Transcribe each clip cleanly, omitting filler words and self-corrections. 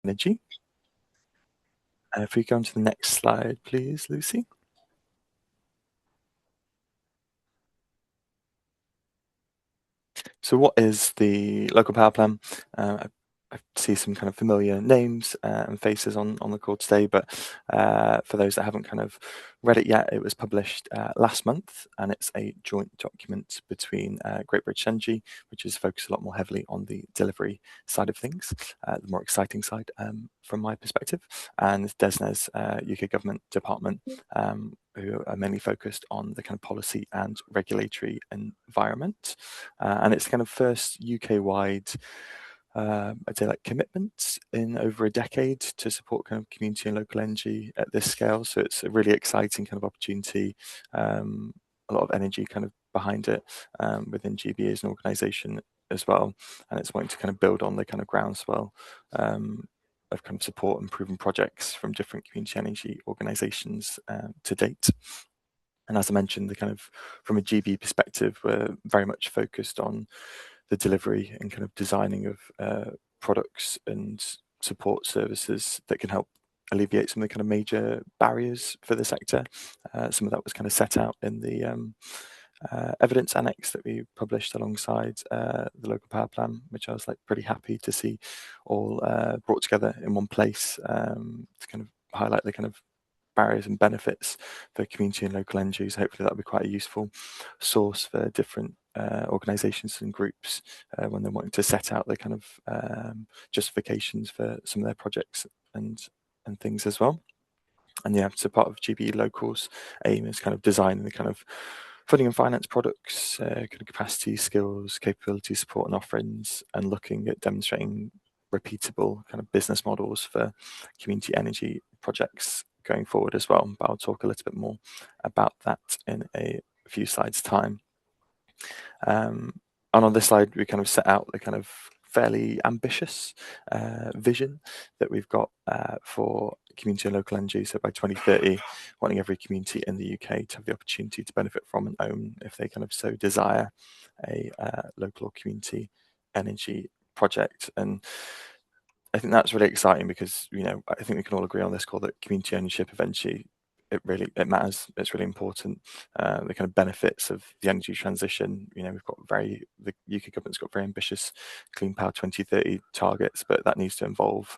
energy. If we go on to the next slide, please, Lucy. So what is the local power plan? I see some kind of familiar names and faces on the call today, but for those that haven't kind of read it yet, it was published last month, and it's a joint document between Great British Energy, which is focused a lot more heavily on the delivery side of things, the more exciting side from my perspective, and DESNZ's UK government department, who are mainly focused on the kind of policy and regulatory environment. And it's kind of first UK-wide, I'd say, like commitment in over a decade to support kind of community and local energy at this scale. So it's a really exciting kind of opportunity, a lot of energy kind of behind it within GB as an organisation as well. And it's wanting to kind of build on the kind of groundswell of kind of support and proven projects from different community energy organisations to date. And as I mentioned, the kind of from a GB perspective, we're very much focused on the delivery and kind of designing of products and support services that can help alleviate some of the kind of major barriers for the sector. Some of that was kind of set out in the evidence annex that we published alongside the local power plan, which I was like pretty happy to see all brought together in one place to kind of highlight the kind of barriers and benefits for community and local NGOs. Hopefully that'll be quite a useful source for different organisations and groups when they're wanting to set out the kind of justifications for some of their projects and things as well. And yeah, so part of GB Local's aim is kind of designing the kind of funding and finance products, kind of capacity, skills, capability, support and offerings, and looking at demonstrating repeatable kind of business models for community energy projects going forward as well. But I'll talk a little bit more about that in a few slides' time. And on this slide, we kind of set out the kind of fairly ambitious vision that we've got for community and local energy. So by 2030, wanting every community in the UK to have the opportunity to benefit from and own, if they kind of so desire, a local or community energy project. And I think that's really exciting because, you know, I think we can all agree on this call that community ownership eventually it matters. It's really important. The kind of benefits of the energy transition. You know, the UK government's got very ambitious Clean Power 2030 targets, but that needs to involve,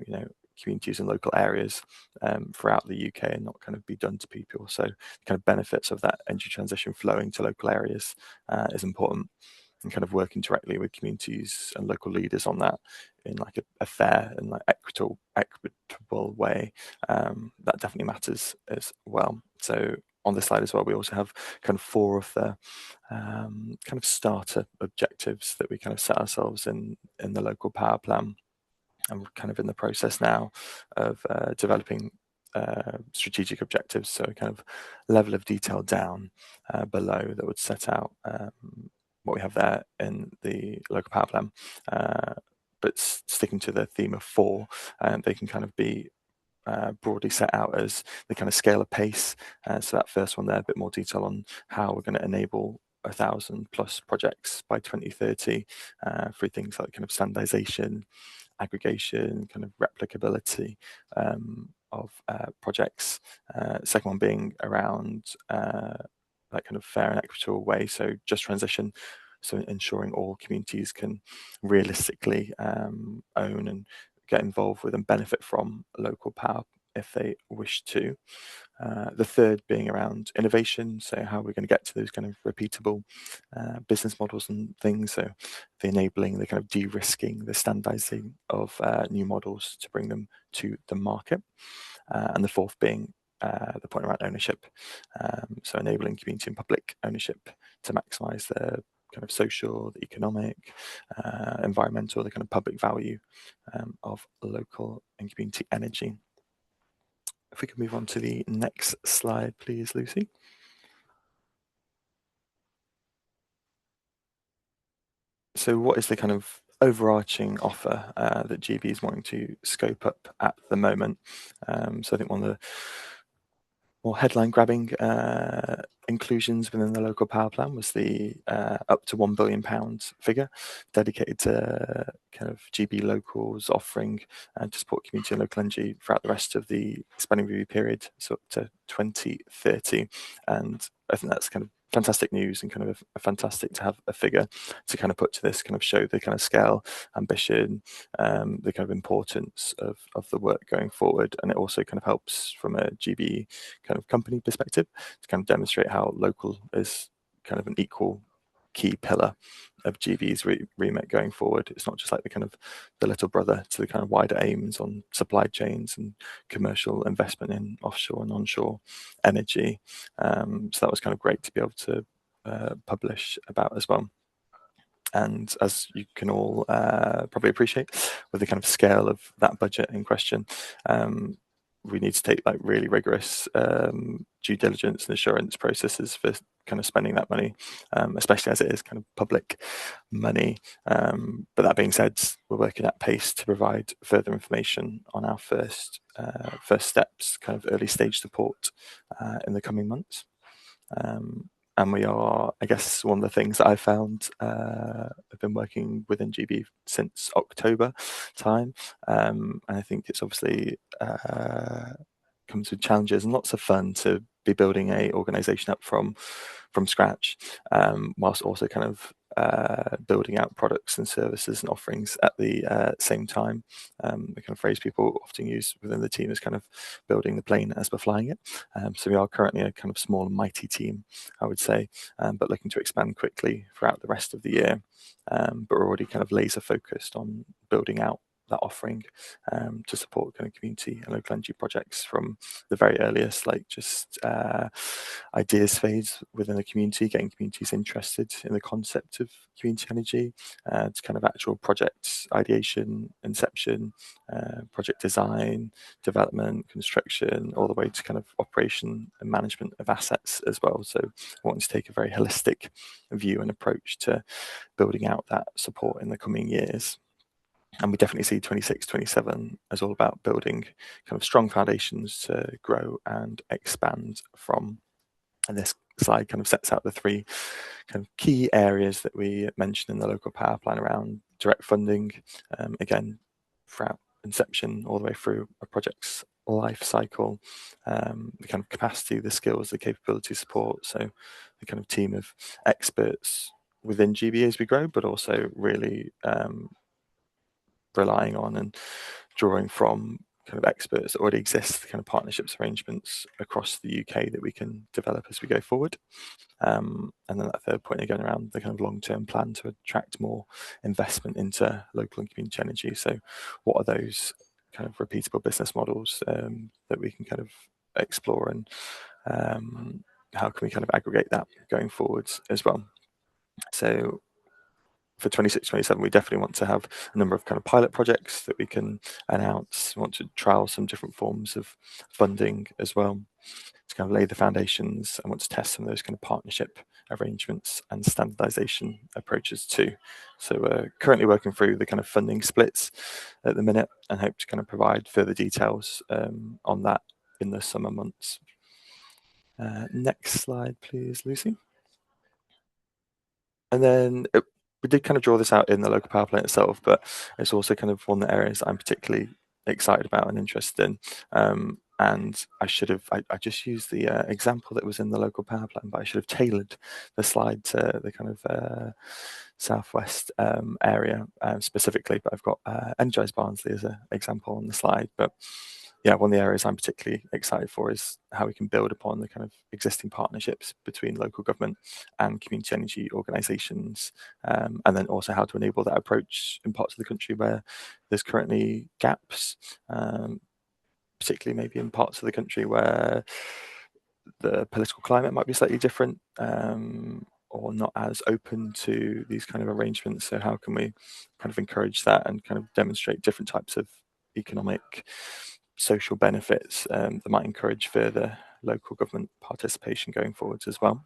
you know, communities and local areas throughout the UK and not kind of be done to people. So the kind of benefits of that energy transition flowing to local areas is important, and kind of working directly with communities and local leaders on that in like a fair and like equitable way, that definitely matters as well. So on this slide as well, we also have kind of 4 of the kind of starter objectives that we kind of set ourselves in the local power plan, and we're kind of in the process now of developing strategic objectives, so a kind of level of detail down below that would set out what we have there in the local power plan, but sticking to the theme of 4, they can kind of be broadly set out as the kind of scale of pace. So that first one there, a bit more detail on how we're going to enable 1,000+ projects by 2030 through things like kind of standardization, aggregation, kind of replicability of projects. Second one being around that kind of fair and equitable way, so just transition, so ensuring all communities can realistically own and get involved with and benefit from local power if they wish to. The third being around innovation, so how we're going to get to those kind of repeatable business models and things, so the enabling, the kind of de-risking, the standardizing of new models to bring them to the market. And the fourth being the point around ownership, so enabling community and public ownership to maximise the kind of social, the economic, environmental, the kind of public value of local and community energy. If we can move on to the next slide, please, Lucy. So what is the kind of overarching offer that GB is wanting to scope up at the moment? So I think one of the more headline-grabbing inclusions within the local power plan was the up to £1 billion figure dedicated to kind of GB locals offering to support community and local energy throughout the rest of the spending review period, so up to 2030. And I think that's kind of fantastic news and kind of fantastic to have a figure to kind of put to this, kind of show the kind of scale, ambition, the kind of importance of the work going forward. And it also kind of helps from a GB kind of company perspective to kind of demonstrate how local is kind of an equal key pillar of GB's remit going forward. It's not just like the kind of the little brother to the kind of wider aims on supply chains and commercial investment in offshore and onshore energy. So that was kind of great to be able to publish about as well. And as you can all probably appreciate, with the kind of scale of that budget in question, we need to take like really rigorous due diligence and assurance processes for kind of spending that money, especially as it is kind of public money. But that being said, we're working at pace to provide further information on our first steps, kind of early stage support in the coming months. And we are, I guess, one of the things that I found, I've been working within GB since October time, and I think it's obviously comes with challenges and lots of fun to be building a organisation up from scratch, whilst also kind of building out products and services and offerings at the same time. The kind of phrase people often use within the team is kind of building the plane as we're flying it. So we are currently a kind of small and mighty team, I would say, but looking to expand quickly throughout the rest of the year. But we're already kind of laser focused on building out that offering to support kind of community and local energy projects from the very earliest, like just ideas phase within the community, getting communities interested in the concept of community energy, to kind of actual project ideation, inception, project design, development, construction, all the way to kind of operation and management of assets as well. So I want to take a very holistic view and approach to building out that support in the coming years. And we definitely see 26, 27 as all about building kind of strong foundations to grow and expand from. And this slide kind of sets out the three kind of key areas that we mentioned in the local power plan around direct funding, again, throughout inception all the way through a project's life cycle, the kind of capacity, the skills, the capability support. So the kind of team of experts within GB as we grow, but also really relying on and drawing from kind of experts that already exist, kind of partnerships arrangements across the UK that we can develop as we go forward. And then that third point again around the kind of long-term plan to attract more investment into local and community energy. So what are those kind of repeatable business models that we can kind of explore, and how can we kind of aggregate that going forwards as well? So for 26, 27, we definitely want to have a number of kind of pilot projects that we can announce. We want to trial some different forms of funding as well to kind of lay the foundations, and want to test some of those kind of partnership arrangements and standardization approaches too. So we're currently working through the kind of funding splits at the minute and hope to kind of provide further details on that in the summer months. Next slide, please, Lucy. And then we did kind of draw this out in the local power plant itself, but it's also kind of one of the areas I'm particularly excited about and interested in. And I should have, I just used the example that was in the local power plant, but I should have tailored the slide to the kind of southwest area specifically. But I've got Energized Barnsley as an example on the slide. But yeah, one of the areas I'm particularly excited for is how we can build upon the kind of existing partnerships between local government and community energy organisations, and then also how to enable that approach in parts of the country where there's currently gaps, particularly maybe in parts of the country where the political climate might be slightly different, or not as open to these kind of arrangements. So how can we kind of encourage that and kind of demonstrate different types of economic, social benefits that might encourage further local government participation going forwards as well.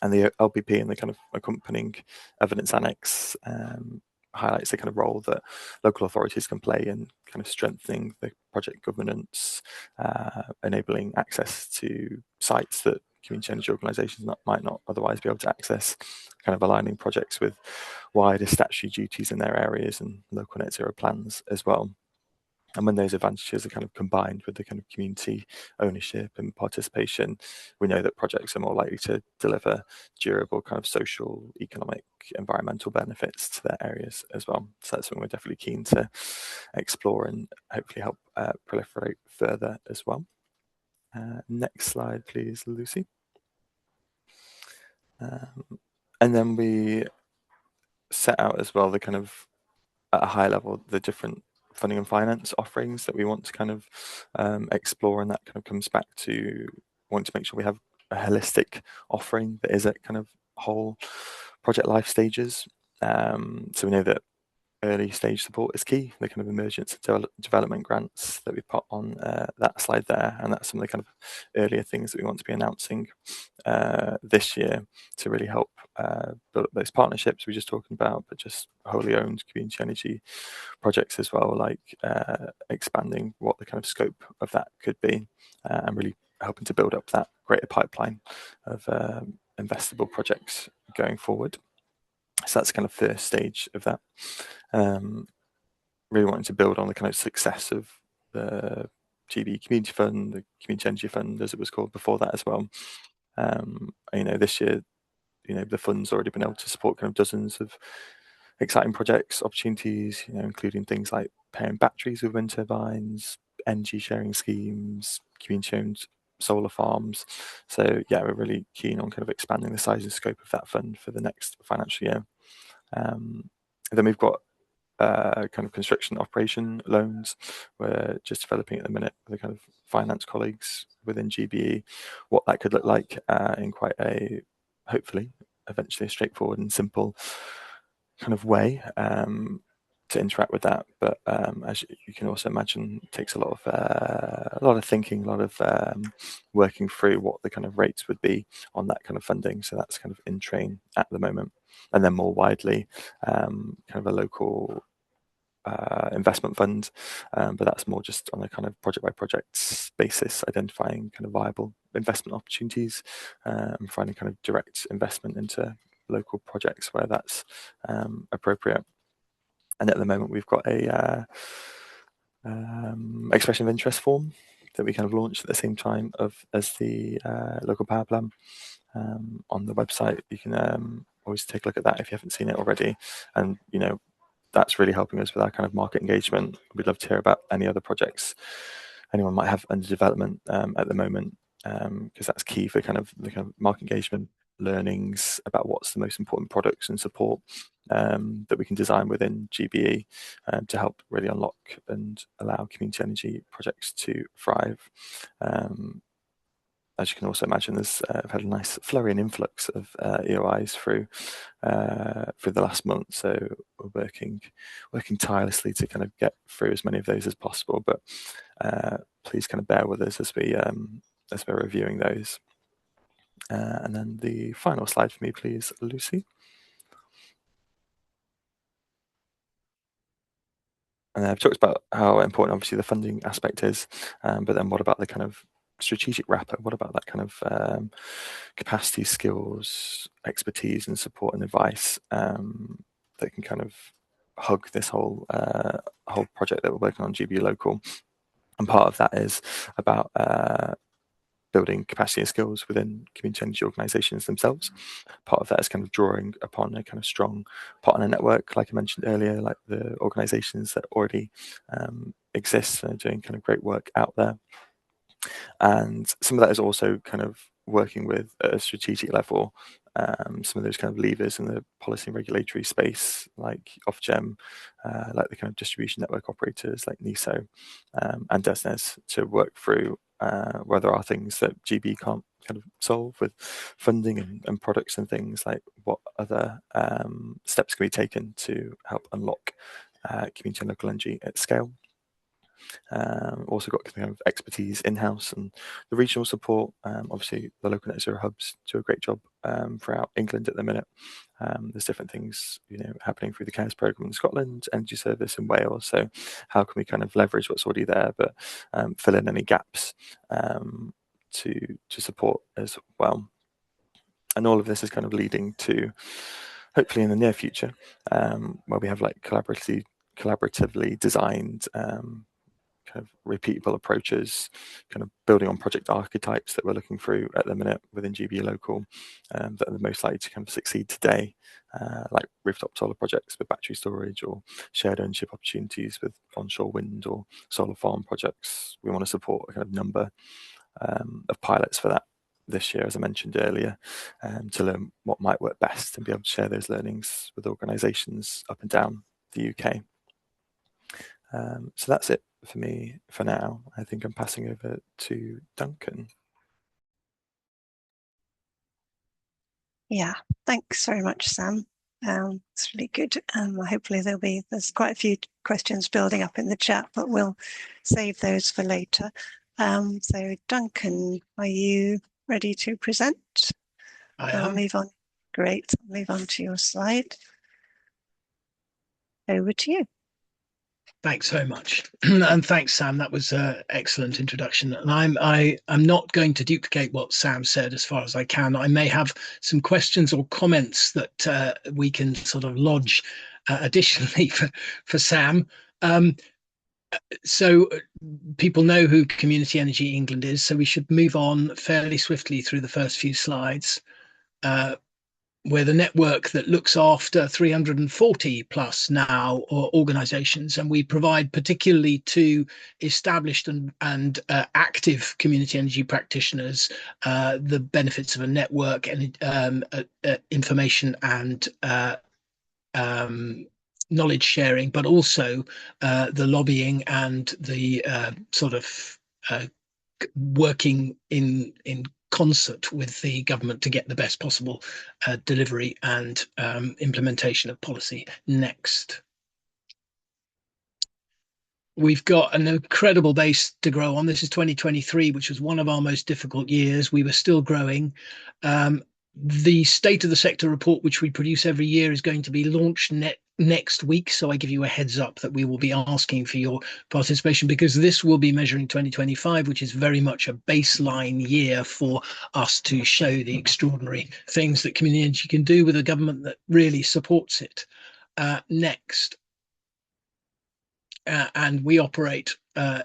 And the LPP and the kind of accompanying evidence annex highlights the kind of role that local authorities can play in kind of strengthening the project governance, enabling access to sites that community energy organisations might not otherwise be able to access, kind of aligning projects with wider statutory duties in their areas and local net zero plans as well. And when those advantages are kind of combined with the kind of community ownership and participation, we know that projects are more likely to deliver durable kind of social, economic, environmental benefits to their areas as well. So that's something we're definitely keen to explore and hopefully help proliferate further as well. Next slide, please, Lucy. And then we set out as well the kind of, at a high level, the different funding and finance offerings that we want to kind of explore, and that kind of comes back to wanting to make sure we have a holistic offering that is at kind of whole project life stages. So we know that early stage support is key, the kind of emergence development grants that we put on that slide there, and that's some of the kind of earlier things that we want to be announcing this year to really help build up those partnerships we were just talking about, but just wholly owned community energy projects as well, like expanding what the kind of scope of that could be, and really helping to build up that greater pipeline of investable projects going forward. So that's kind of first stage of that. Really wanting to build on the kind of success of the GB Community Fund, the Community Energy Fund, as it was called before that as well. This year, the fund's already been able to support kind of dozens of exciting projects, opportunities, including things like pairing batteries with wind turbines, energy sharing schemes, community-owned solar farms. So yeah, we're really keen on kind of expanding the size and scope of that fund for the next financial year. Then we've got kind of construction operation loans. We're just developing at the minute with the kind of finance colleagues within GBE what that could look like in quite a, hopefully, eventually a straightforward and simple kind of way to interact with that. But as you can also imagine, it takes a lot of thinking, a lot of working through what the kind of rates would be on that kind of funding. So that's kind of in train at the moment. And then more widely, kind of a local investment fund, but that's more just on a kind of project by project basis, identifying kind of viable investment opportunities and finding kind of direct investment into local projects where that's appropriate. And at the moment, we've got a expression of interest form that we kind of launched at the same time as the local power plan on the website. You can always take a look at that if you haven't seen it already, and that's really helping us with our kind of market engagement. We'd love to hear about any other projects anyone might have under development at the moment, because that's key for kind of the kind of market engagement, learnings about what's the most important products and support that we can design within GBE to help really unlock and allow community energy projects to thrive. As you can also imagine, I've had a nice flurry and influx of EOIs through the last month, so we're working tirelessly to kind of get through as many of those as possible. But please kind of bear with us as we're reviewing those. And then the final slide for me, please, Lucy. And I've talked about how important, obviously, the funding aspect is, but then what about the kind of strategic wrapper? What about that kind of capacity, skills, expertise, and support and advice that can kind of hug this whole project that we're working on, GB Local? And part of that is about building capacity and skills within community energy organisations themselves. Part of that is kind of drawing upon a kind of strong partner network, like I mentioned earlier, like the organisations that already exist and are doing kind of great work out there. And some of that is also kind of working with at a strategic level, some of those kind of levers in the policy and regulatory space, like Ofgem, like the kind of distribution network operators like NESO and DESNZ, to work through where there are things that GB can't kind of solve with funding and products and things, like what other steps can be taken to help unlock community and local energy at scale. Also got kind of expertise in-house and the regional support. Obviously, the local net zero hubs do a great job throughout England at the minute. There's different things, happening through the CARES programme in Scotland, Energy Service in Wales. So how can we kind of leverage what's already there, but fill in any gaps to support as well? And all of this is kind of leading to, hopefully in the near future, where we have like collaboratively designed kind of repeatable approaches, kind of building on project archetypes that we're looking through at the minute within GB Local, that are the most likely to kind of succeed today, like rooftop solar projects with battery storage, or shared ownership opportunities with onshore wind or solar farm projects. We want to support a kind of number of pilots for that this year, as I mentioned earlier, to learn what might work best and be able to share those learnings with organisations up and down the UK. So that's it for me for now. I think I'm passing over to Duncan. Yeah, thanks very much, Sam. It's really good. Hopefully there's quite a few questions building up in the chat, but we'll save those for later. So Duncan, are you ready to present? I'll move on. Great. I'll move on to your slide. Over to you. Thanks very much, and thanks, Sam. That was an excellent introduction. And I'm not going to duplicate what Sam said as far as I can. I may have some questions or comments that we can sort of lodge additionally for Sam. So people know who Community Energy England is, so we should move on fairly swiftly through the first few slides. We're the network that looks after 340 plus now organisations, and we provide particularly to established and active community energy practitioners the benefits of a network and information and knowledge sharing, but also the lobbying and the sort of working in concert with the government to get the best possible delivery and implementation of policy. Next. We've got an incredible base to grow on. This is 2023, which was one of our most difficult years. We were still growing. The State of the Sector report, which we produce every year, is going to be launched next week. So I give you a heads up that we will be asking for your participation, because this will be measuring 2025, which is very much a baseline year for us to show the extraordinary things that community energy can do with a government that really supports it. Next. And we operate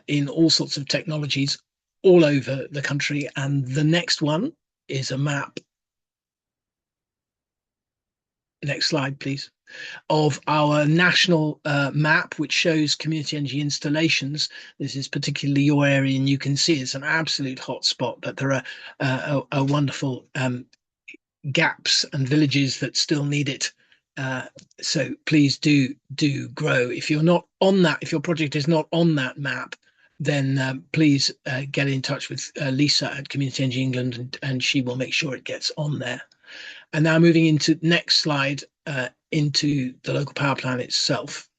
in all sorts of technologies all over the country. And the next one is a map. Next slide, please. Of our national map, which shows community energy installations. This is particularly your area, and you can see it's an absolute hotspot, but there are a wonderful gaps and villages that still need it. So please do grow. If you're not on that, if your project is not on that map, then please get in touch with Lisa at Community Energy England, and she will make sure it gets on there. And now moving into next slide, into the local power plan itself.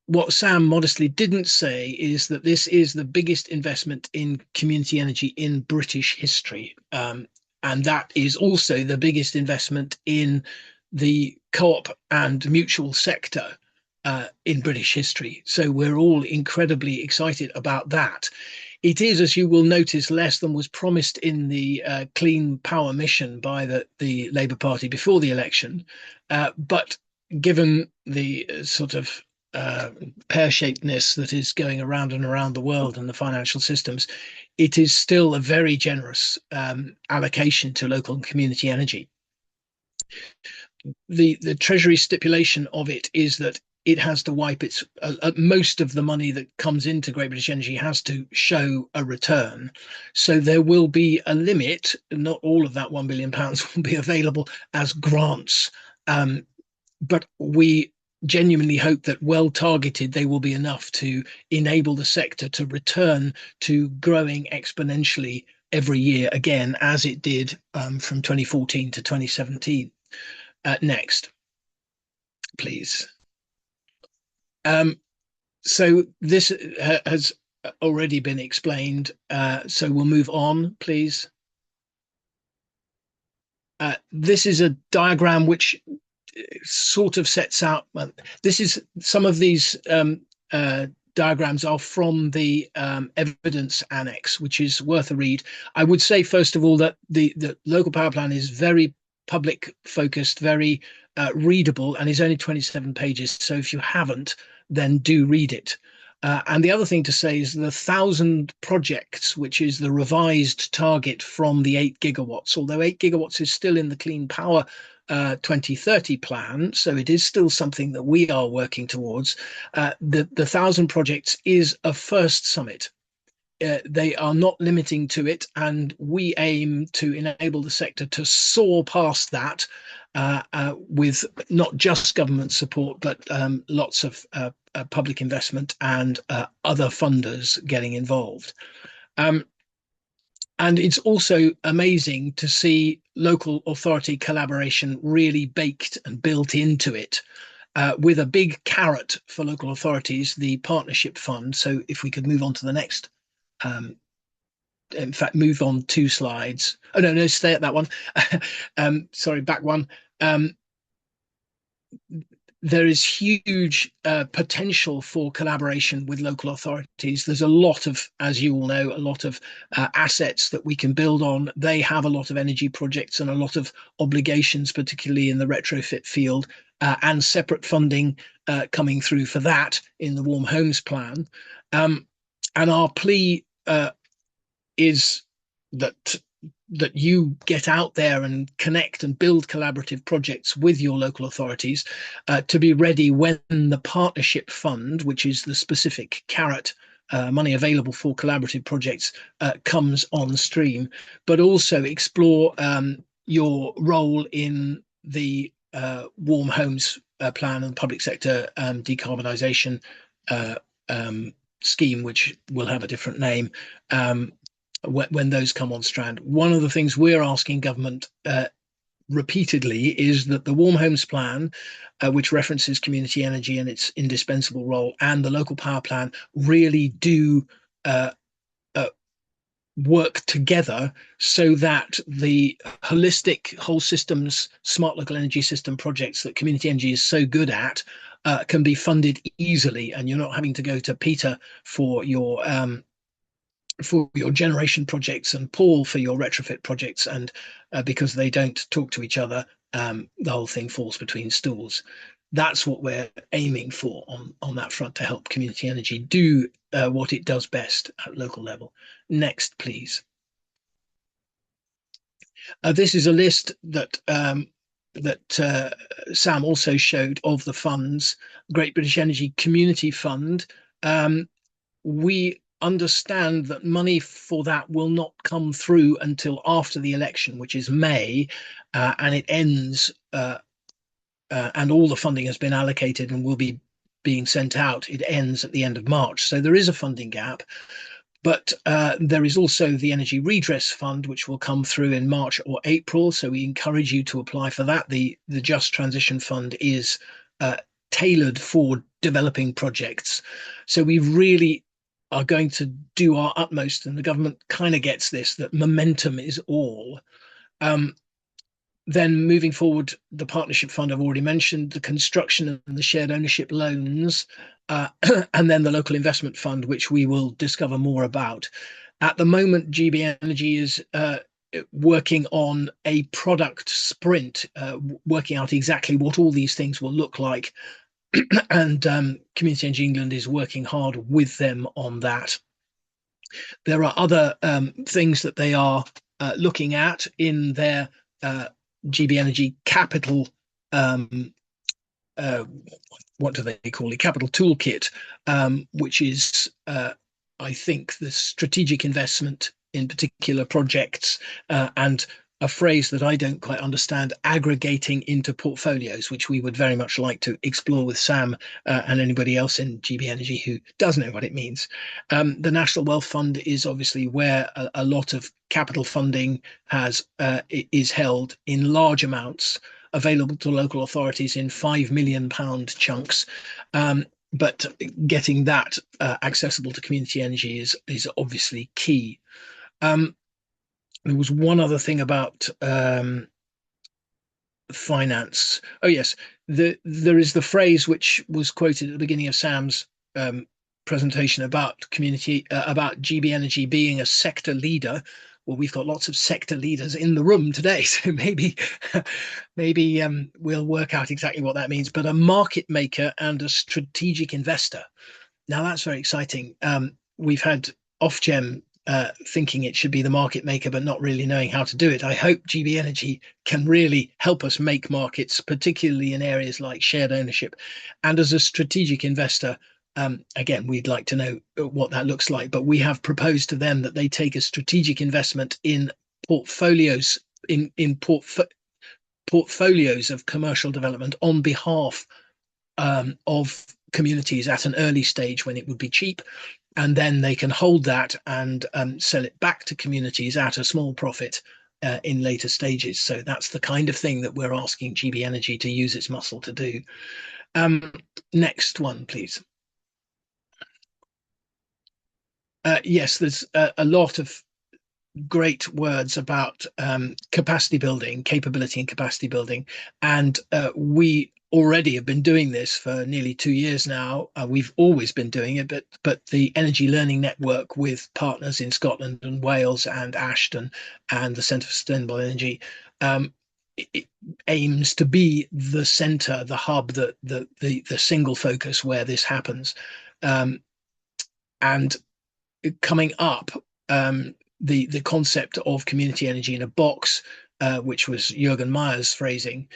What Sam modestly didn't say is that this is the biggest investment in community energy in British history. And that is also the biggest investment in the co-op and mutual sector in British history. So we're all incredibly excited about that. It is, as you will notice, less than was promised in the Clean Power Mission by the Labour Party before the election. But given the sort of pear-shapedness that is going around and around the world and the financial systems, it is still a very generous allocation to local and community energy. The Treasury stipulation of it is that it has to wipe its most of the money that comes into Great British Energy has to show a return. So there will be a limit. Not all of that £1 billion will be available as grants, but we genuinely hope that well targeted they will be enough to enable the sector to return to growing exponentially every year again, as it did from 2014 to 2017. Next, please. So this has already been explained, so we'll move on, please. This is a diagram which sort of sets out. This is some of these diagrams are from the evidence annex, which is worth a read. I would say, first of all, that the local power plan is very public focused, very readable, and is only 27 pages. So if you haven't, then do read it. And the other thing to say is the 1,000 projects, which is the revised target from the 8 gigawatts, although 8 gigawatts is still in the Clean Power 2030 plan, so it is still something that we are working towards. The 1,000 projects is a first summit. They are not limiting to it, and we aim to enable the sector to soar past that with not just government support, but lots of public investment and other funders getting involved. And it's also amazing to see local authority collaboration really baked and built into it, with a big carrot for local authorities, the partnership fund. So if we could move on to the next, in fact, move on 2 slides. Oh, no, stay at that one. Sorry, back one. There is huge potential for collaboration with local authorities. There's a lot of, as you all know, a lot of assets that we can build on. They have a lot of energy projects and a lot of obligations, particularly in the retrofit field, and separate funding coming through for that in the Warm Homes Plan. And our plea is that you get out there and connect and build collaborative projects with your local authorities to be ready when the partnership fund, which is the specific carrot money available for collaborative projects, comes on stream, but also explore your role in the Warm Homes Plan and public sector decarbonisation scheme, which will have a different name, when those come on strand. One of the things we're asking government repeatedly is that the Warm Homes Plan, which references community energy and its indispensable role, and the local power plan really do work together, so that the holistic whole systems, smart local energy system projects that community energy is so good at can be funded easily, and you're not having to go to Peter for your generation projects and Paul for your retrofit projects, and because they don't talk to each other, the whole thing falls between stools. That's what we're aiming for on that front, to help community energy do what it does best at local level. Next, please. This is a list that Sam also showed of the funds. Great British Energy Community Fund. We understand that money for that will not come through until after the election, which is May, and it ends, and all the funding has been allocated and will be being sent out. It ends at the end of March. So there is a funding gap, but there is also the Energy Redress Fund, which will come through in March or April. So we encourage you to apply for that. The Just Transition Fund is tailored for developing projects. So we really are going to do our utmost, and the government kind of gets this, that momentum is all. Then moving forward, the partnership fund I've already mentioned, the construction and the shared ownership loans, and then the local investment fund, which we will discover more about. At the moment, GB Energy is working on a product sprint, working out exactly what all these things will look like. And Community Energy England is working hard with them on that. There are other things that they are looking at in their GB Energy Capital, what do they call it? Capital Toolkit, which is, I think, the strategic investment in particular projects, and a phrase that I don't quite understand, aggregating into portfolios, which we would very much like to explore with Sam and anybody else in GB Energy who does know what it means. The National Wealth Fund is obviously where a lot of capital funding is held in large amounts, available to local authorities in £5 million chunks. But getting that accessible to community energy is obviously key. There was one other thing about finance. Oh yes, there is the phrase which was quoted at the beginning of Sam's presentation about about GB Energy being a sector leader. Well, we've got lots of sector leaders in the room today, so maybe we'll work out exactly what that means. But a market maker and a strategic investor. Now that's very exciting. We've had Ofgem thinking it should be the market maker, but not really knowing how to do it. I hope GB Energy can really help us make markets, particularly in areas like shared ownership. And as a strategic investor, again, we'd like to know what that looks like. But we have proposed to them that they take a strategic investment in portfolios portfolios of commercial development on behalf of communities at an early stage when it would be cheap, and then they can hold that and sell it back to communities at a small profit in later stages. So that's the kind of thing that we're asking GB Energy to use its muscle to do. Next one, please. Yes, there's a lot of great words about capacity building, capability and capacity building. And we already have been doing this for nearly 2 years now. We've always been doing it, but the Energy Learning Network with partners in Scotland and Wales and Ashton and the Centre for Sustainable Energy it aims to be the centre, the hub, the single focus where this happens. And coming up, the concept of community energy in a box, which was Jürgen Meyer's phrasing,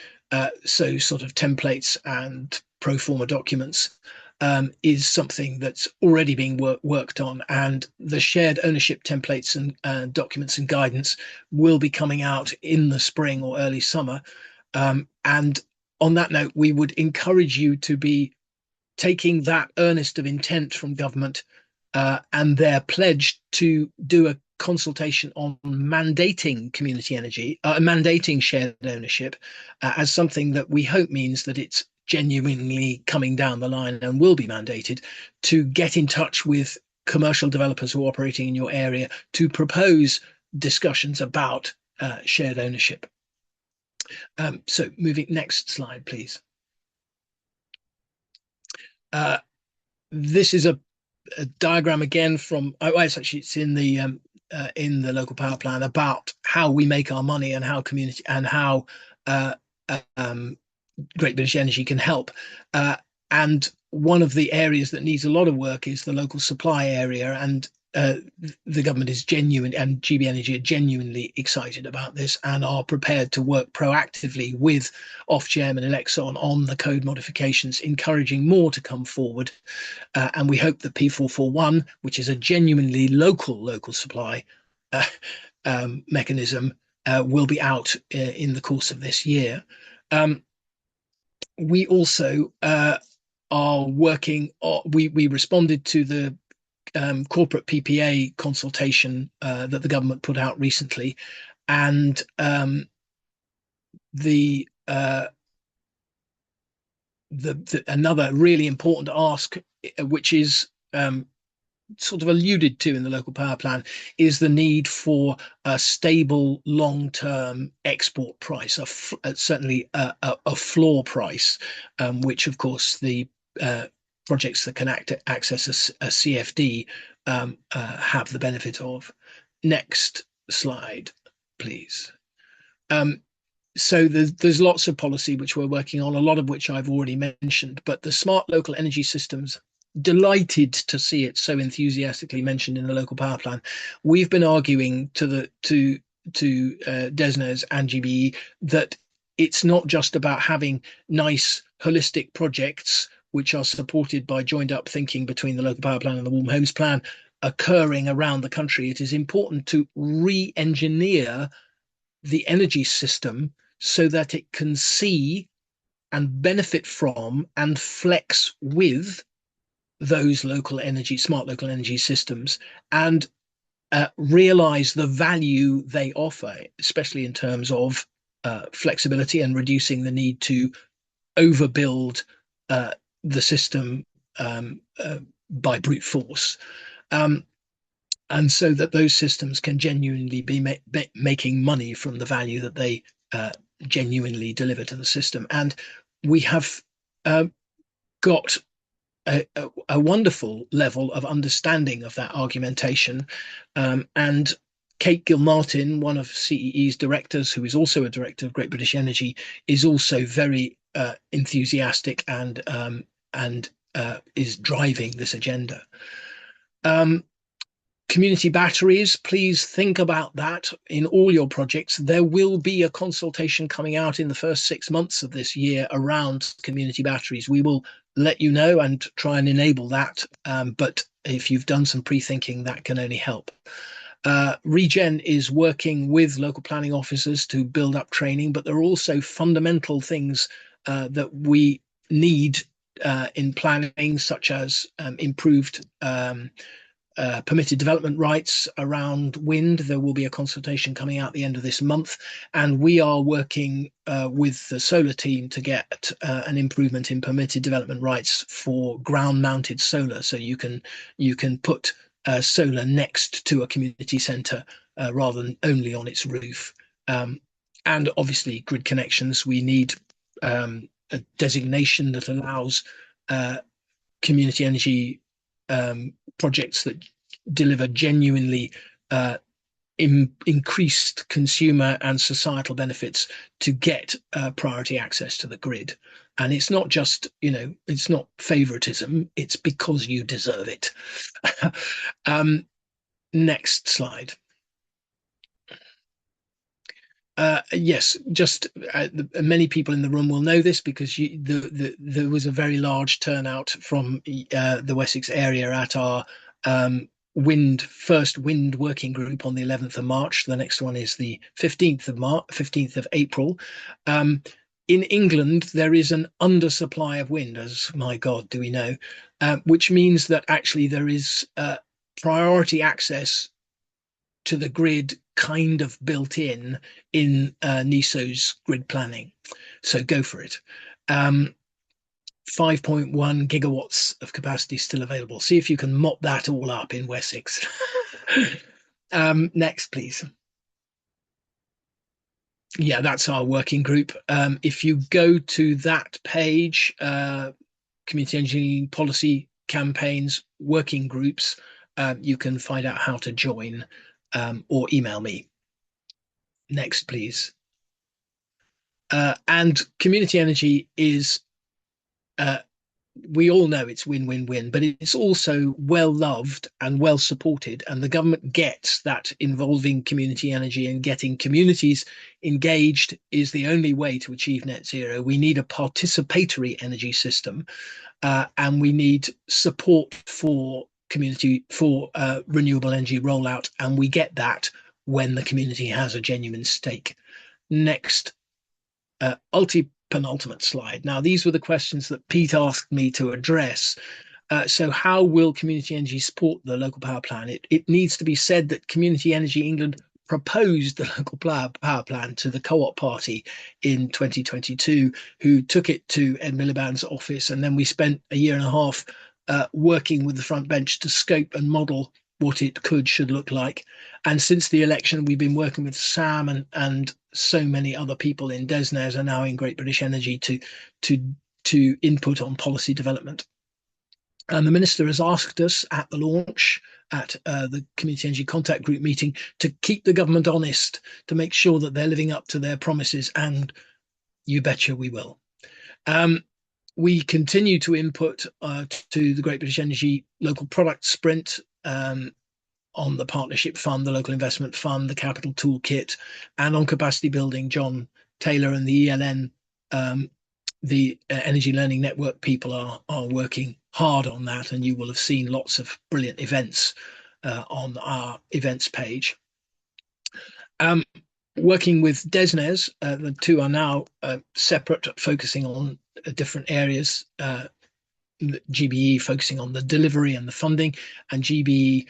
so sort of templates and pro forma documents, is something that's already being worked on, and the shared ownership templates and documents and guidance will be coming out in the spring or early summer. And on that note, we would encourage you to be taking that earnest of intent from government and their pledge to do a consultation on mandating community energy, mandating shared ownership as something that we hope means that it's genuinely coming down the line and will be mandated, to get in touch with commercial developers who are operating in your area to propose discussions about shared ownership. So moving, next slide, please. This is a diagram again from, it's in the local power plan about how we make our money and how community and how Great British Energy can help. And one of the areas that needs a lot of work is the local supply area, and the government is genuine, and GB Energy are genuinely excited about this and are prepared to work proactively with Ofgem and Elexon on the code modifications, encouraging more to come forward. And we hope that P441, which is a genuinely local supply mechanism, will be out in the course of this year. We also are working, we responded to the corporate PPA consultation that the government put out recently, and another really important ask, which is sort of alluded to in the local power plan, is the need for a stable long-term export price, certainly a floor price, which of course the projects that can access a CFD have the benefit of. Next slide, please. So there's lots of policy which we're working on, a lot of which I've already mentioned, but the smart local energy systems, delighted to see it so enthusiastically mentioned in the local power plan. We've been arguing to DESNZ and GBE that it's not just about having nice holistic projects which are supported by joined up thinking between the local power plan and the warm homes plan occurring around the country. It is important to re-engineer the energy system so that it can see and benefit from and flex with those local energy, smart local energy systems, and realize the value they offer, especially in terms of flexibility and reducing the need to overbuild the system by brute force. And so that those systems can genuinely be making money from the value that they genuinely deliver to the system. And we have got a wonderful level of understanding of that argumentation. And Kate Gilmartin, one of CEE's directors, who is also a director of Great British Energy, is also very enthusiastic and is driving this agenda. Community batteries, please think about that in all your projects. There will be a consultation coming out in the first 6 months of this year around community batteries. We will let you know and try and enable that. But if you've done some pre-thinking, that can only help. Regen is working with local planning officers to build up training, but there are also fundamental things that we need in planning, such as improved permitted development rights around wind. There will be a consultation coming out at the end of this month, and we are working with the solar team to get an improvement in permitted development rights for ground-mounted solar, so you can put solar next to a community centre rather than only on its roof. And obviously, grid connections. We need a designation that allows community energy projects that deliver genuinely increased consumer and societal benefits to get priority access to the grid. And it's not just, it's not favoritism, it's because you deserve it. Next slide. Yes, just many people in the room will know this because there was a very large turnout from the Wessex area at our first wind working group on the 11th of March. The next one is the 15th of April. In England, there is an undersupply of wind, as my God, do we know, which means that actually there is priority access to the grid kind of built in NESO's grid planning. So go for it. 5.1 gigawatts of capacity still available. See if you can mop that all up in Wessex. Next, please. Yeah, that's our working group. If you go to that page, Community Energy Policy Campaigns Working Groups, you can find out how to join or email me. Next, please. And community energy is, we all know it's win-win-win, but it's also well-loved and well-supported, and the government gets that involving community energy and getting communities engaged is the only way to achieve net zero. We need a participatory energy system, and we need support for renewable energy rollout, and we get that when the community has a genuine stake. Next, penultimate slide. Now, these were the questions that Pete asked me to address. So how will community energy support the local power plan? It needs to be said that Community Energy England proposed the local power plan to the Co-op Party in 2022, who took it to Ed Miliband's office, and then we spent a year and a half working with the front bench to scope and model what it should look like. And since the election, we've been working with Sam and so many other people in DESNZ and now in Great British Energy to input on policy development. And the Minister has asked us at the launch at the Community Energy Contact Group meeting to keep the government honest, to make sure that they're living up to their promises, and you betcha we will. We continue to input to the Great British Energy Local Product Sprint on the Partnership Fund, the Local Investment Fund, the Capital Toolkit, and on capacity building. John Taylor and the ELN, the Energy Learning Network people are working hard on that, and you will have seen lots of brilliant events on our events page. Working with DESNZ, the two are now separate, focusing on different areas. GBE focusing on the delivery and the funding, and GBE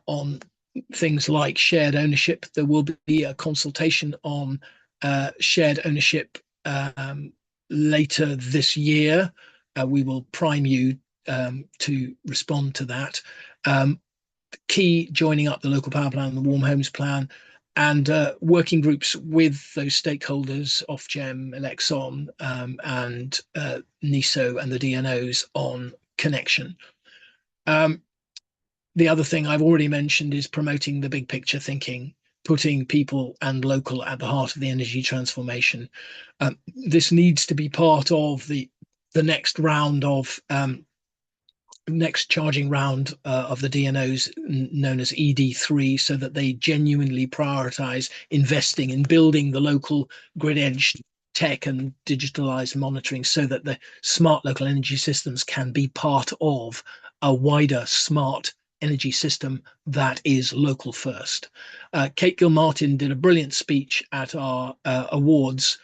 on things like shared ownership. There will be a consultation on shared ownership later this year. We will prime you to respond to that. Key joining up the local power plan and the warm homes plan, and working groups with those stakeholders, Ofgem, Elexon, and NESO and the DNOs on connection. The other thing I've already mentioned is promoting the big picture thinking, putting people and local at the heart of the energy transformation. This needs to be part of the next round of next charging round of the DNOs known as ED3, so that they genuinely prioritize investing in building the local grid edge tech and digitalized monitoring, so that the smart local energy systems can be part of a wider smart energy system that is local first. Kate Gilmartin did a brilliant speech at our awards,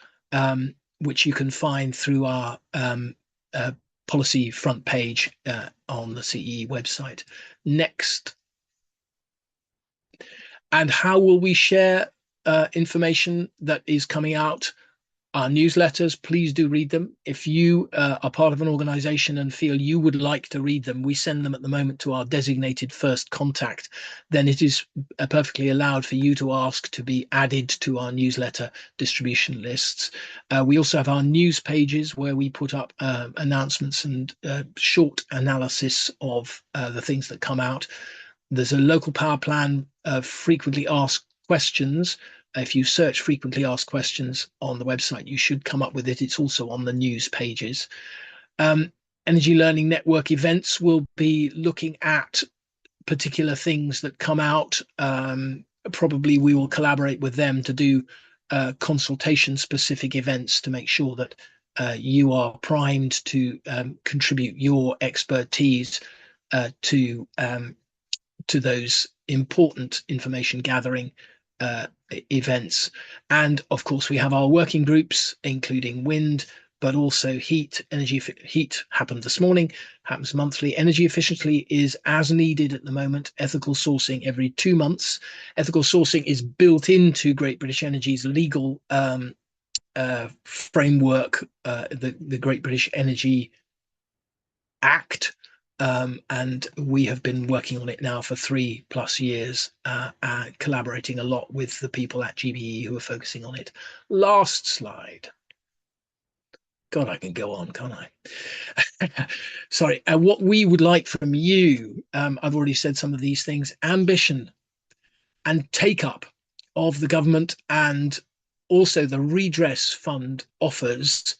which you can find through our policy front page on the CEE website. Next. And how will we share information that is coming out? Our newsletters, please do read them. If you are part of an organization and feel you would like to read them, we send them at the moment to our designated first contact. Then it is perfectly allowed for you to ask to be added to our newsletter distribution lists. We also have our news pages where we put up announcements and short analysis of the things that come out. There's a local power plan frequently asked questions. If you search frequently asked questions on the website, you should come up with it. It's also on the news pages. Energy Learning Network events will be looking at particular things that come out. Probably we will collaborate with them to do consultation specific events to make sure that you are primed to contribute your expertise to those important information gathering events. And of course, we have our working groups, including wind, but also heat. Heat happened this morning, happens monthly. Energy efficiency is as needed at the moment. Ethical sourcing every 2 months. Ethical sourcing is built into Great British Energy's legal framework, the Great British Energy Act. And we have been working on it now for 3+ years, collaborating a lot with the people at GBE who are focusing on it. Last slide. God, I can go on, can't I? Sorry. What we would like from you, I've already said some of these things: ambition and take up of the government, and also the redress fund offers.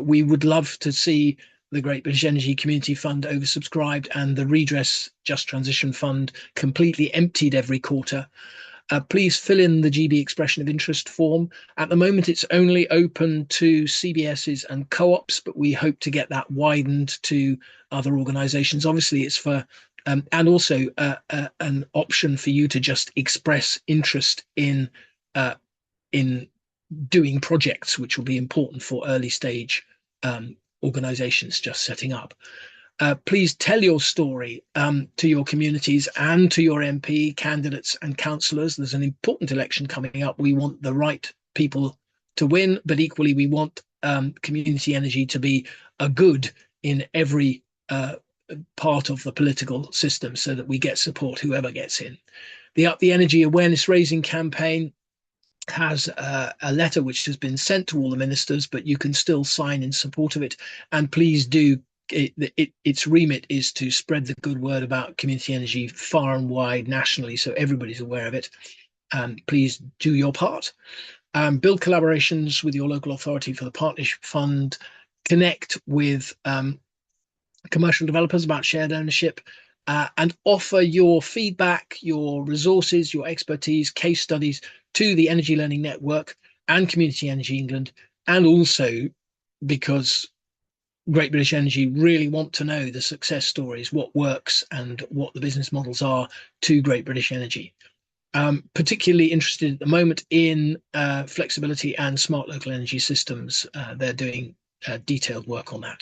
We would love to see the Great British Energy Community Fund oversubscribed and the Redress Just Transition Fund completely emptied every quarter. Please fill in the GB expression of interest form. At the moment, it's only open to CBSs and co-ops, but we hope to get that widened to other organisations. Obviously, it's for and also an option for you to just express interest in doing projects, which will be important for early stage organizations just setting up. Please tell your story to your communities and to your MP, candidates and councillors. There's an important election coming up. We want the right people to win, but equally we want community energy to be a good in every part of the political system, so that we get support whoever gets in. The Up the Energy awareness raising campaign has a letter which has been sent to all the ministers, but you can still sign in support of it. And please do, its remit is to spread the good word about community energy far and wide nationally, so everybody's aware of it. Please do your part. Build collaborations with your local authority for the Partnership Fund. Connect with commercial developers about shared ownership. And offer your feedback, your resources, your expertise, case studies to the Energy Learning Network and Community Energy England. And also, because Great British Energy really want to know the success stories, what works and what the business models are to Great British Energy. Particularly interested at the moment in flexibility and smart local energy systems. They're doing detailed work on that.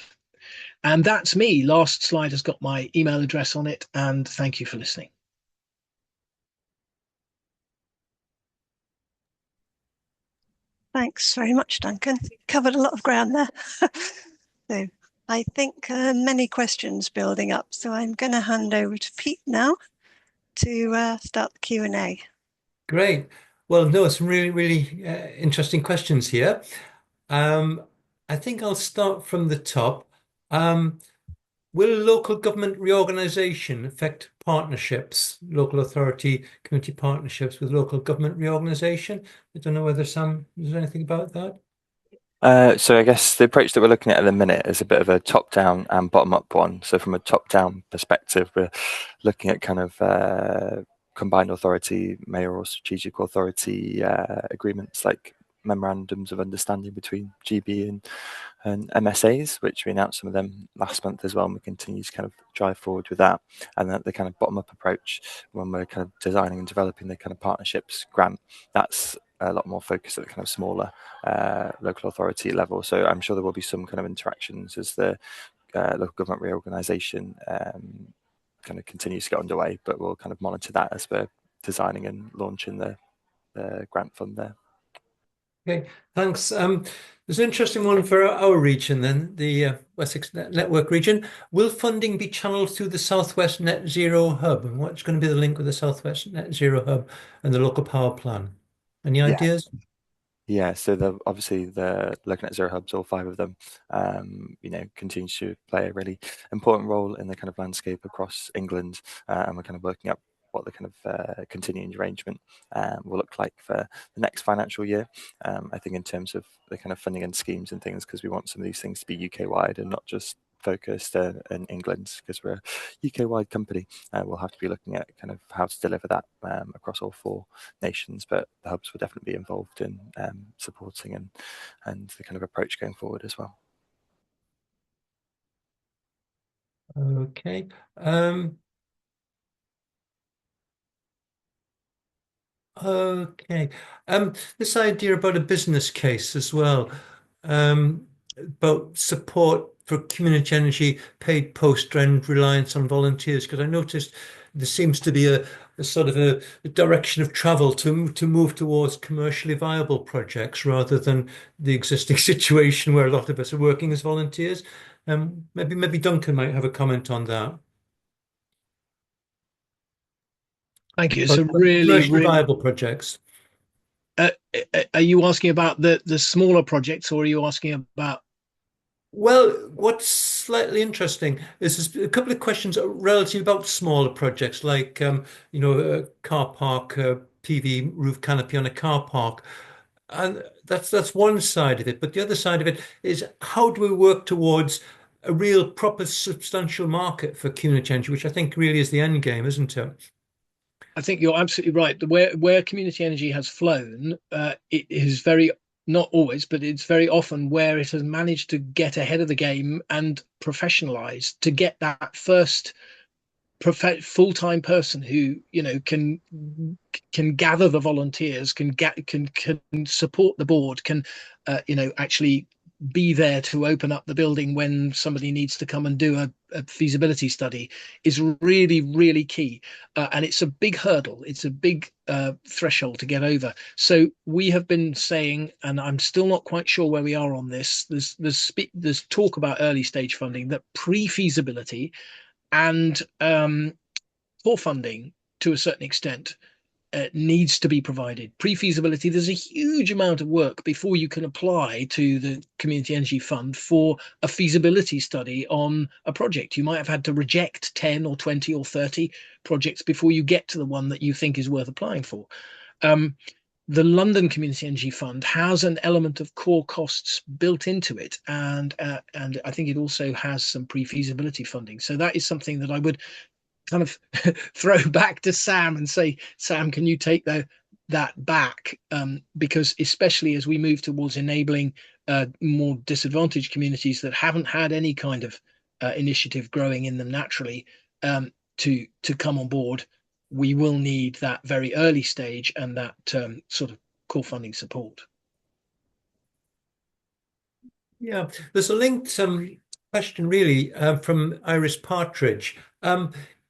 And that's me. Last slide has got my email address on it, and thank you for listening. Thanks very much, Duncan. Covered a lot of ground there. So I think many questions building up. So I'm going to hand over to Pete now to start the Q&A. Great. Well, no, some really, really interesting questions here. Um, I think I'll start from the top. Um, will local government reorganisation affect partnerships, local authority, community partnerships with local government reorganisation? I don't know whether Sam, is there anything about that? So I guess the approach that we're looking at the minute is a bit of a top-down and bottom-up one. So from a top-down perspective, we're looking at kind of combined authority, mayoral strategic authority agreements like memorandums of understanding between GB and MSAs, which we announced some of them last month as well, and we continue to kind of drive forward with that. And then the kind of bottom-up approach when we're kind of designing and developing the kind of partnerships grant, that's a lot more focused at the kind of smaller local authority level. So I'm sure there will be some kind of interactions as the local government reorganisation kind of continues to get underway, but we'll kind of monitor that as we're designing and launching the grant fund there. Okay, thanks. There's an interesting one for our region then, the Wessex Network region. Will funding be channeled through the Southwest Net Zero Hub? And what's going to be the link with the Southwest Net Zero Hub and the local power plan? Any Yeah, ideas? yeah. So obviously the looking at zero hubs, all five of them, continues to play a really important role in the kind of landscape across England, and we're kind of working up what the kind of continuing arrangement will look like for the next financial year. I think in terms of the kind of funding and schemes and things, because we want some of these things to be UK wide and not just focused in England, because we're a UK wide company. We'll have to be looking at kind of how to deliver that across all four nations, but the hubs will definitely be involved in supporting and the kind of approach going forward as well. Okay. Okay. This idea about a business case as well, about support for community energy, paid post and reliance on volunteers, because I noticed there seems to be a sort of a direction of travel to move towards commercially viable projects rather than the existing situation where a lot of us are working as volunteers. Maybe Duncan might have a comment on that. Thank you. It's But a really, commercially really. viable projects. Uh, are you asking about the smaller projects, or are you asking about? Well, what's slightly interesting is there's a couple of questions relative about smaller projects, like a car park, PV roof canopy on a car park, and that's one side of it. But the other side of it is how do we work towards a real, proper, substantial market for community energy, which I think really is the end game, isn't it? I think you're absolutely right. Where community energy has flown, it is very not always, but it's very often where it has managed to get ahead of the game and professionalize to get that first full-time person who can gather the volunteers, can support the board, can actually be there to open up the building when somebody needs to come and do a feasibility study is really, really key. And it's a big hurdle. It's a big threshold to get over. So we have been saying, and I'm still not quite sure where we are on this. There's talk about early stage funding, that pre-feasibility and core funding to a certain extent needs to be provided. Pre-feasibility, there's a huge amount of work before you can apply to the Community Energy Fund for a feasibility study on a project. You might have had to reject 10 or 20 or 30 projects before you get to the one that you think is worth applying for. The London Community Energy Fund has an element of core costs built into it, and I think it also has some pre-feasibility funding. So that is something that I would kind of throw back to Sam and say, Sam, can you take that back? Because especially as we move towards enabling more disadvantaged communities that haven't had any kind of initiative growing in them naturally to come on board, we will need that very early stage and that sort of core funding support. Yeah, there's a linked question really from Iris Partridge.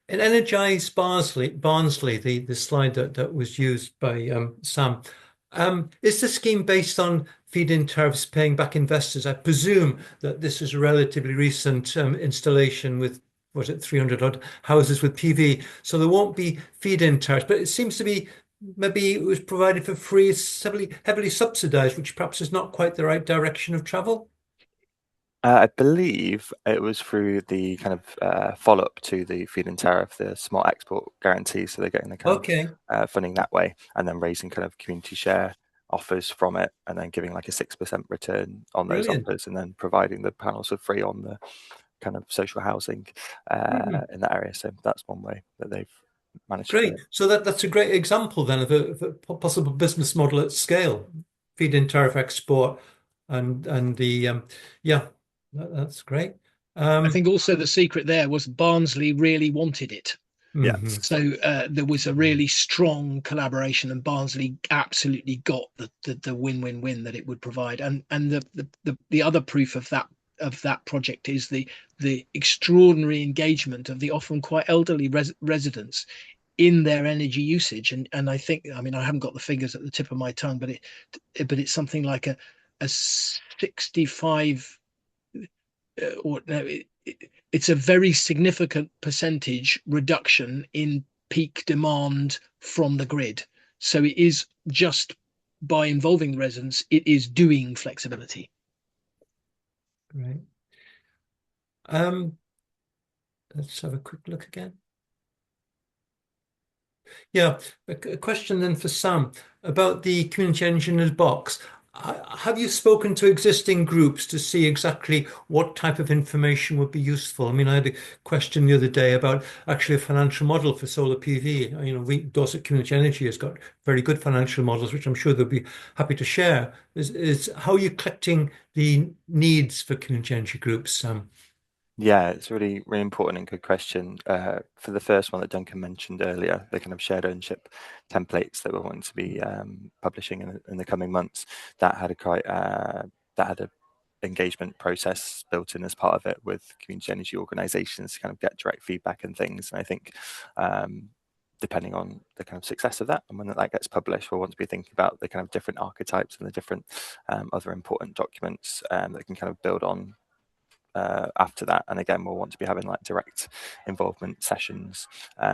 In Energize Barnsley, the slide that was used by Sam, is the scheme based on feed-in tariffs paying back investors? I presume that this is a relatively recent installation with, was it 300 odd houses with PV, so there won't be feed-in tariffs, but it seems to be maybe it was provided for free, it's heavily subsidized, which perhaps is not quite the right direction of travel. I believe it was through the kind of follow-up to the feed-in tariff, the smart export guarantee. So they're getting the kind Okay, of funding that way, and then raising kind of community share offers from it, and then giving like a 6% return on those brilliant. offers, and then providing the panels for free on the kind of social housing Hmm. in that area. So that's one way that they've managed to do Great. it. So that's a great example then of a possible business model at scale, feed-in tariff export, and the yeah, that's great. I Um, think also the secret there was Barnsley really wanted it. Yeah, mhm. So there was a really strong collaboration, and Barnsley absolutely got the win-win-win that it would provide. And the other proof of that project is the extraordinary engagement of the often quite elderly residents in their energy usage. And I think, I mean, I haven't got the figures at the tip of my tongue, but it's something like a 65 or no, it's a very significant percentage reduction in peak demand from the grid. So it is just by involving the residents, it is doing flexibility. Great. Um, let's have a quick look again. Yeah, a question then for Sam about the community engineers box. Have you spoken to existing groups to see exactly what type of information would be useful? I mean, I had a question the other day about actually a financial model for solar PV. You know, Dorset Community Energy has got very good financial models, which I'm sure they'll be happy to share. Is how are you collecting the needs for community energy groups, Sam? yeah, it's a really, really important and good question. For the first one that Duncan mentioned earlier, the kind of shared ownership templates that we're wanting to be publishing in the coming months, that had a quite that had a engagement process built in as part of it with community energy organisations to kind of get direct feedback and things. And I think depending on the kind of success of that and when that gets published, we'll want to be thinking about the kind of different archetypes and the different other important documents that can kind of build on after that. And again, we'll want to be having like direct involvement sessions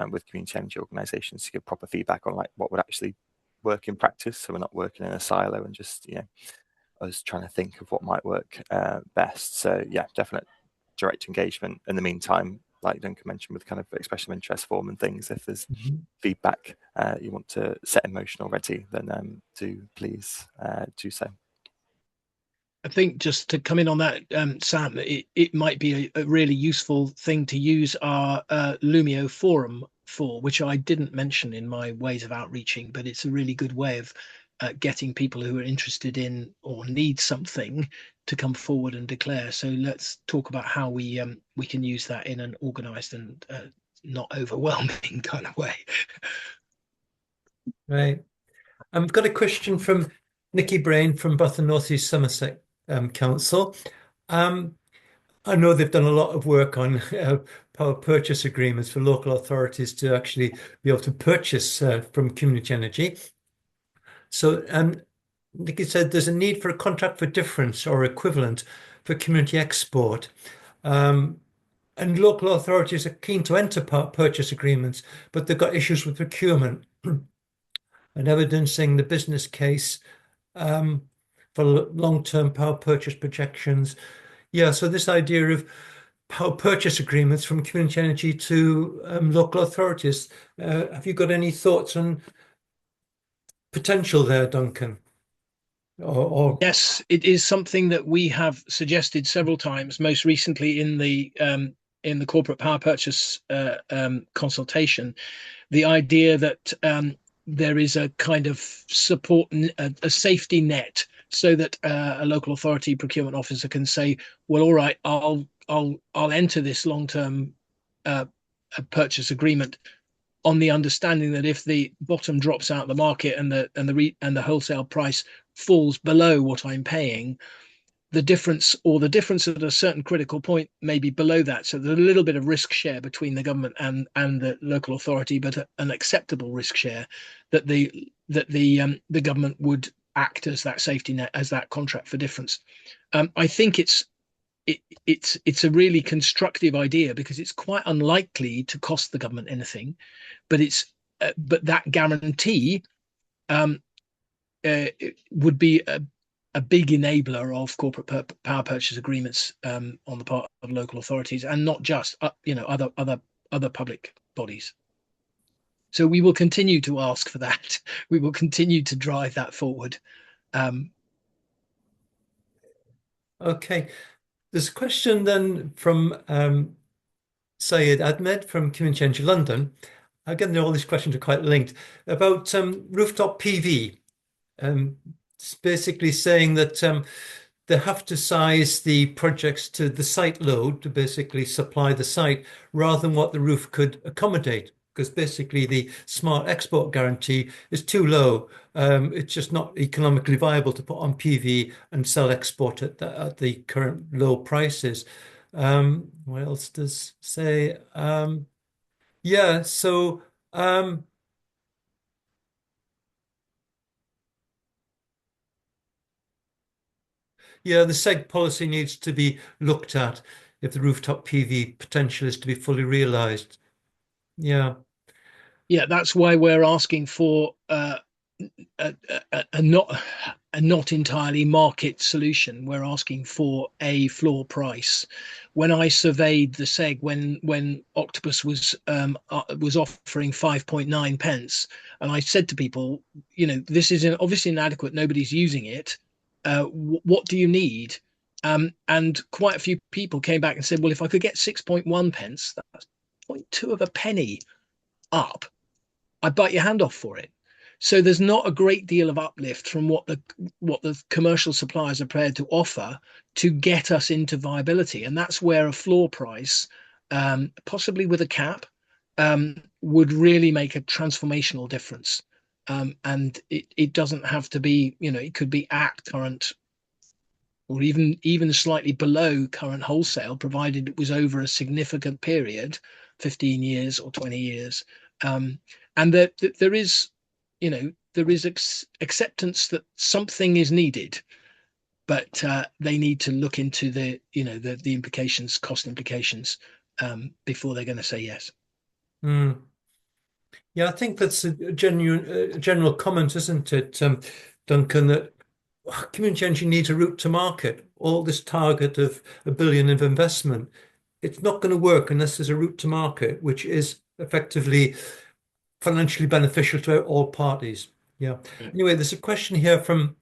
with community energy organisations to give proper feedback on like what would actually work in practice. So we're not working in a silo and just, you know, us trying to think of what might work best. So yeah, definite direct engagement. In the meantime, like Duncan mentioned, with kind of expression of interest form and things, if there's Mhm. feedback you want to set in motion already, then do please do so. I think just to come in on that, Sam, it might be a really useful thing to use our Lumio forum for, which I didn't mention in my ways of outreaching, but it's a really good way of getting people who are interested in or need something to come forward and declare. So let's talk about how we can use that in an organized and not overwhelming kind of way. Right. I've got a question from Nikki Brain from Bath and North East Somerset Council. Um, I know they've done a lot of work on power purchase agreements for local authorities to actually be able to purchase from community energy. So, Nikki said there's a need for a contract for difference or equivalent for community export. Um, and local authorities are keen to enter purchase agreements, but they've got issues with procurement and evidencing the business case for long-term power purchase projections. Yeah, so this idea of power purchase agreements from community energy to local authorities. Have you got any thoughts on potential there, Duncan? Or Yes, it is something that we have suggested several times, most recently in the corporate power purchase consultation. The idea that there is a kind of support, a safety net, so that a local authority procurement officer can say, "Well, all right, I'll enter this long-term uh, purchase agreement on the understanding that if the bottom drops out of the market and the wholesale price falls below what I'm paying, the difference at a certain critical point may be below that. So there's a little bit of risk share between the government and the local authority, but an acceptable risk share that the government would act as that safety net, as that contract for difference. I think it's a really constructive idea because it's quite unlikely to cost the government anything, but that guarantee it would be a big enabler of corporate power purchase agreements on the part of local authorities, and not just other public bodies. So we will continue to ask for that. We will continue to drive that forward. Okay, there's a question then from Syed Ahmed from Community Energy London. Again, all these questions are quite linked about rooftop PV. It's basically saying that they have to size the projects to the site load to basically supply the site rather than what the roof could accommodate. Because basically the smart export guarantee is too low. It's just not economically viable to put on PV and sell export at the current low prices. What else does say? Yeah, so yeah, the SEG policy needs to be looked at if the rooftop PV potential is to be fully realised. Yeah. Yeah, that's why we're asking for a, not entirely market solution. We're asking for a floor price. When I surveyed the SEG, when Octopus was offering 5.9 pence, and I said to people, this is obviously inadequate. Nobody's using it. What do you need? And quite a few people came back and said, well, if I could get 6.1 pence, that's 0.2 of a penny up, I'd bite your hand off for it. So there's not a great deal of uplift from what the commercial suppliers are prepared to offer to get us into viability, and that's where a floor price, possibly with a cap, would really make a transformational difference. And it doesn't have to be, it could be at current or even slightly below current wholesale, provided it was over a significant period, 15 years or 20 years. And that there is, acceptance that something is needed, but they need to look into the implications, cost implications, before they're going to say yes. Mm. Yeah, I think that's a general comment, isn't it, Duncan, that community energy needs a route to market. All this target of £1 billion of investment, it's not going to work unless there's a route to market, which is effectively financially beneficial to all parties. Yeah. Anyway, there's a question here from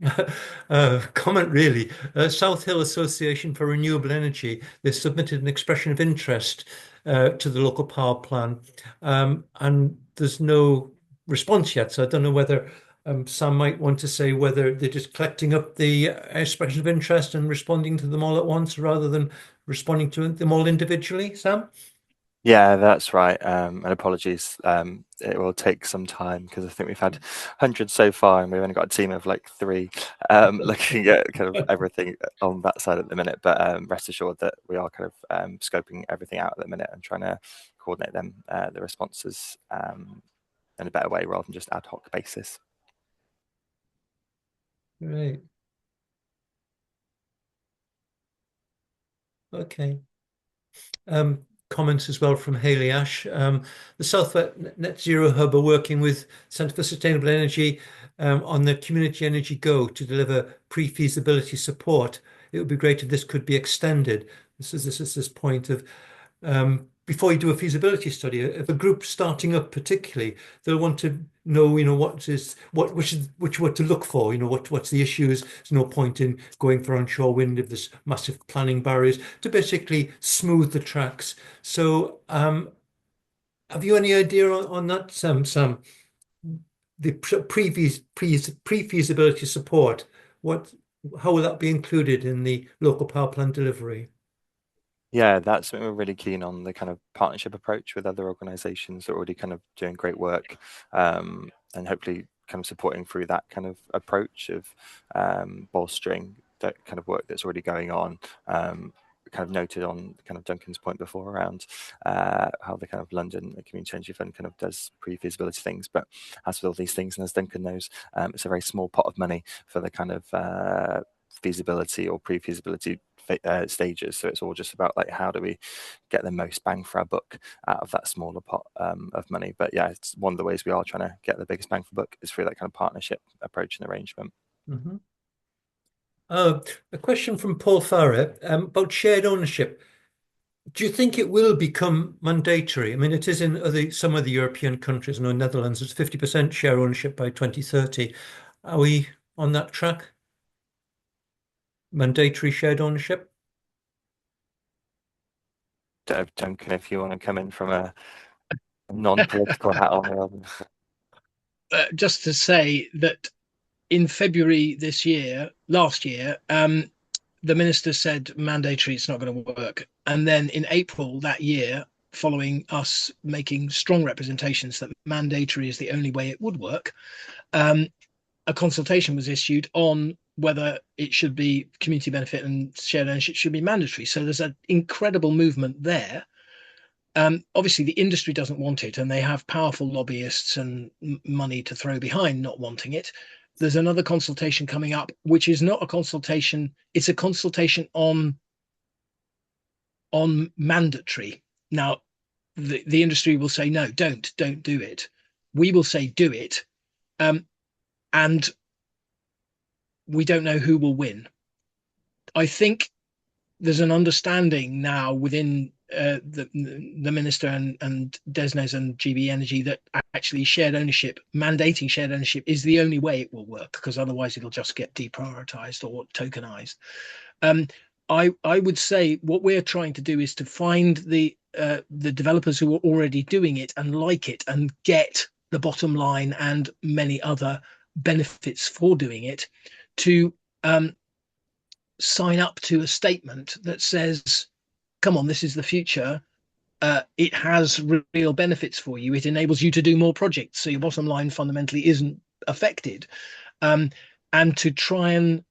comment really. South Hill Association for Renewable Energy. They submitted an expression of interest to the local power plan, and there's no response yet. So I don't know whether Sam might want to say whether they're just collecting up the expression of interest and responding to them all at once rather than responding to them all individually. Sam? Yeah, that's right. And apologies. It will take some time because I think we've had hundreds so far, and we've only got a team of like 3 looking at kind of everything on that side at the minute. But rest assured that we are kind of scoping everything out at the minute and trying to coordinate them, the responses in a better way rather than just ad hoc basis. Right. Okay. Comments as well from Haley Ash. The Southwest Net Zero Hub are working with Centre for Sustainable Energy on the Community Energy Go to deliver pre-feasibility support. It would be great if this could be extended. This is this point of before you do a feasibility study, if a group starting up particularly, they'll want to know, what to look for, what's the issues. There's no point in going for onshore wind if there's massive planning barriers to basically smooth the tracks. So have you any idea on that, Sam? The pre-feasibility support, how will that be included in the local power plan delivery? Yeah, that's something we're really keen on, the kind of partnership approach with other organisations that are already kind of doing great work, and hopefully kind of supporting through that kind of approach of bolstering that kind of work that's already going on. Kind of noted on kind of Duncan's point before around how the kind of London Community Energy Fund kind of does pre-feasibility things, but as with all these things, and as Duncan knows, it's a very small pot of money for the kind of feasibility or pre-feasibility stages. So it's all just about like how do we get the most bang for our buck out of that smaller pot of money. But yeah, it's one of the ways we are trying to get the biggest bang for buck is through that kind of partnership approach and arrangement. Mm-hmm. A question from Paul Farrer about shared ownership. Do you think it will become mandatory? I mean, it is in some of the European countries. I know Netherlands is 50% share ownership by 2030. Are we on that track? Mandatory shared ownership? Duncan, if you want to come in from a non-political hat on. Just to say that in February last year, the minister said mandatory, it's not going to work. And then in April that year, following us making strong representations that mandatory is the only way it would work, a consultation was issued on whether it should be community benefit and shared ownership should be mandatory. So there's an incredible movement there. Obviously, the industry doesn't want it, and they have powerful lobbyists and money to throw behind not wanting it. There's another consultation coming up, which is not a consultation, it's a consultation on mandatory. Now, the industry will say, no, don't do it. We will say, do it. And we don't know who will win. I think there's an understanding now within the minister and DESNES and GB Energy that actually mandating shared ownership is the only way it will work, because otherwise it'll just get deprioritized or tokenized. I would say what we're trying to do is to find the developers who are already doing it and like it and get the bottom line and many other benefits for doing it to sign up to a statement that says, come on, this is the future. It has real benefits for you. It enables you to do more projects. So your bottom line fundamentally isn't affected. And to try and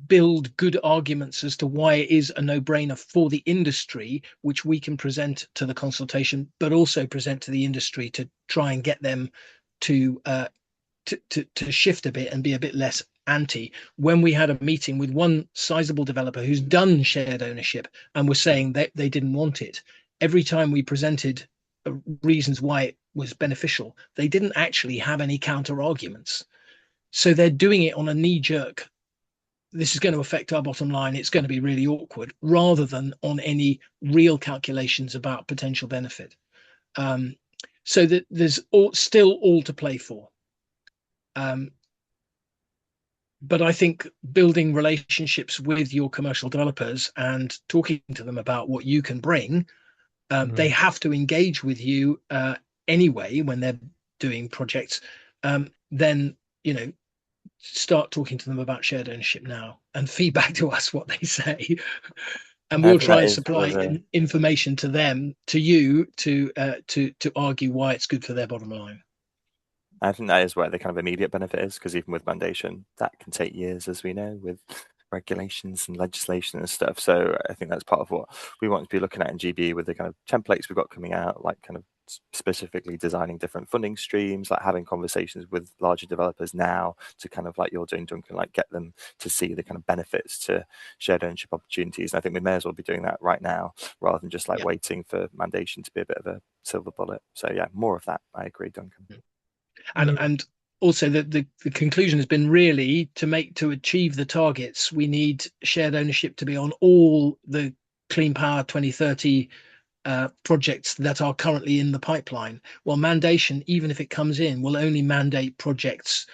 build good arguments as to why it is a no-brainer for the industry, which we can present to the consultation, but also present to the industry to try and get them to shift a bit and be a bit less anti. When we had a meeting with one sizable developer who's done shared ownership and was saying that they didn't want it, every time we presented reasons why it was beneficial, they didn't actually have any counter arguments. So they're doing it on a knee-jerk, this is going to affect our bottom line, it's going to be really awkward, rather than on any real calculations about potential benefit. So that there's still all to play for. But I think building relationships with your commercial developers and talking to them about what you can bring, they have to engage with you anyway when they're doing projects. Then, start talking to them about shared ownership now and feedback to us what they say. And we'll try and supply information to them, to you, to argue why it's good for their bottom line. I think that is where the kind of immediate benefit is, because even with mandation, that can take years, as we know, with regulations and legislation and stuff. So I think that's part of what we want to be looking at in GB with the kind of templates we've got coming out, like kind of specifically designing different funding streams, like having conversations with larger developers now to kind of, like you're doing, Duncan, like get them to see the kind of benefits to shared ownership opportunities. And I think we may as well be doing that right now rather than just like waiting for mandation to be a bit of a silver bullet. So yeah, more of that. I agree, Duncan. And also the conclusion has been really to achieve the targets, we need shared ownership to be on all the Clean Power 2030 projects that are currently in the pipeline. Well, mandation, even if it comes in, will only mandate projects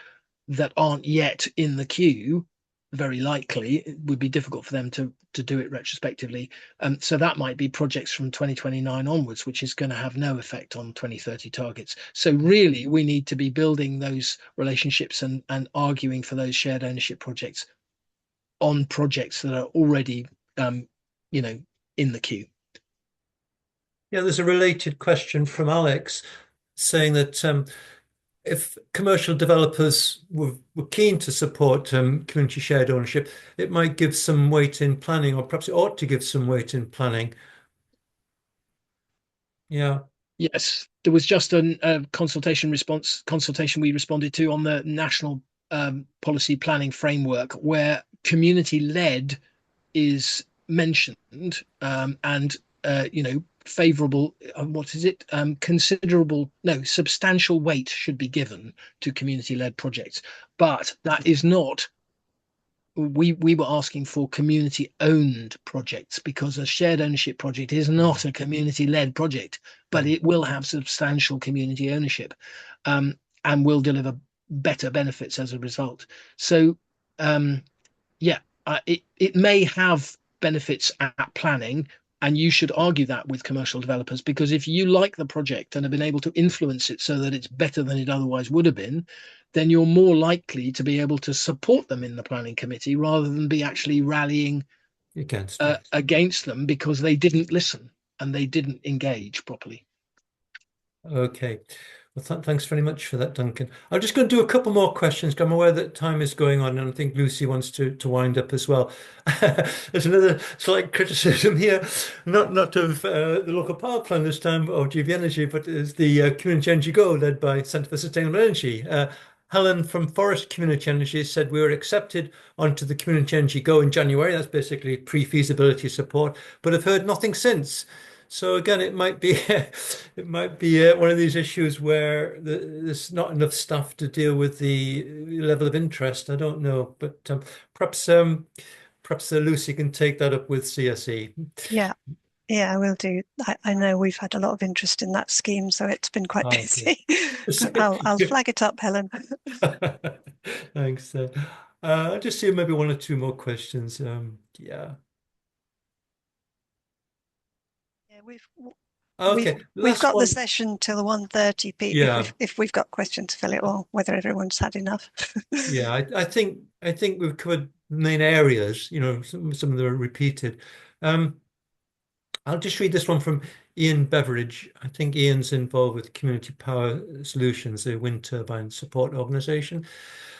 that aren't yet in the queue. Very likely it would be difficult for them to do it retrospectively. So that might be projects from 2029 onwards, which is going to have no effect on 2030 targets. So really, we need to be building those relationships and arguing for those shared ownership projects on projects that are already, in the queue. Yeah, there's a related question from Alex saying that if commercial developers were keen to support community shared ownership, it might give some weight in planning, or perhaps it ought to give some weight in planning. Yeah. Yes, there was just a consultation we responded to on the national policy planning framework where community-led is mentioned, and favorable, what is it? Substantial weight should be given to community-led projects. But that is not, we were asking for community-owned projects, because a shared ownership project is not a community-led project, but it will have substantial community ownership, and will deliver better benefits as a result. So yeah, it may have benefits at planning, and you should argue that with commercial developers, because if you like the project and have been able to influence it so that it's better than it otherwise would have been, then you're more likely to be able to support them in the planning committee rather than be actually rallying against them because they didn't listen and they didn't engage properly. Okay. Well, thanks very much for that, Duncan. I'm just going to do a couple more questions because I'm aware that time is going on, and I think Lucy wants to wind up as well. There's another slight criticism here, not of the local power plan this time or GB Energy, but is the Community Energy Go led by Centre for Sustainable Energy. Helen from Forest Community Energy said we were accepted onto the Community Energy Go in January. That's basically pre-feasibility support, but I've heard nothing since. So again, it might be one of these issues where there's not enough staff to deal with the level of interest. I don't know, but perhaps Lucy can take that up with CSE. Yeah, I will do. I know we've had a lot of interest in that scheme, so it's been quite busy. But I'll flag it up, Helen. Thanks. I'll just see maybe one or two more questions. Yeah. Okay, we've got the session till 1:30, Pete. Yeah. If we've got questions to fill it, or whether everyone's had enough. Yeah, I think we've covered main areas. Some of them are repeated. I'll just read this one from Ian Beveridge. I think Ian's involved with Community Power Solutions, the wind turbine support organisation.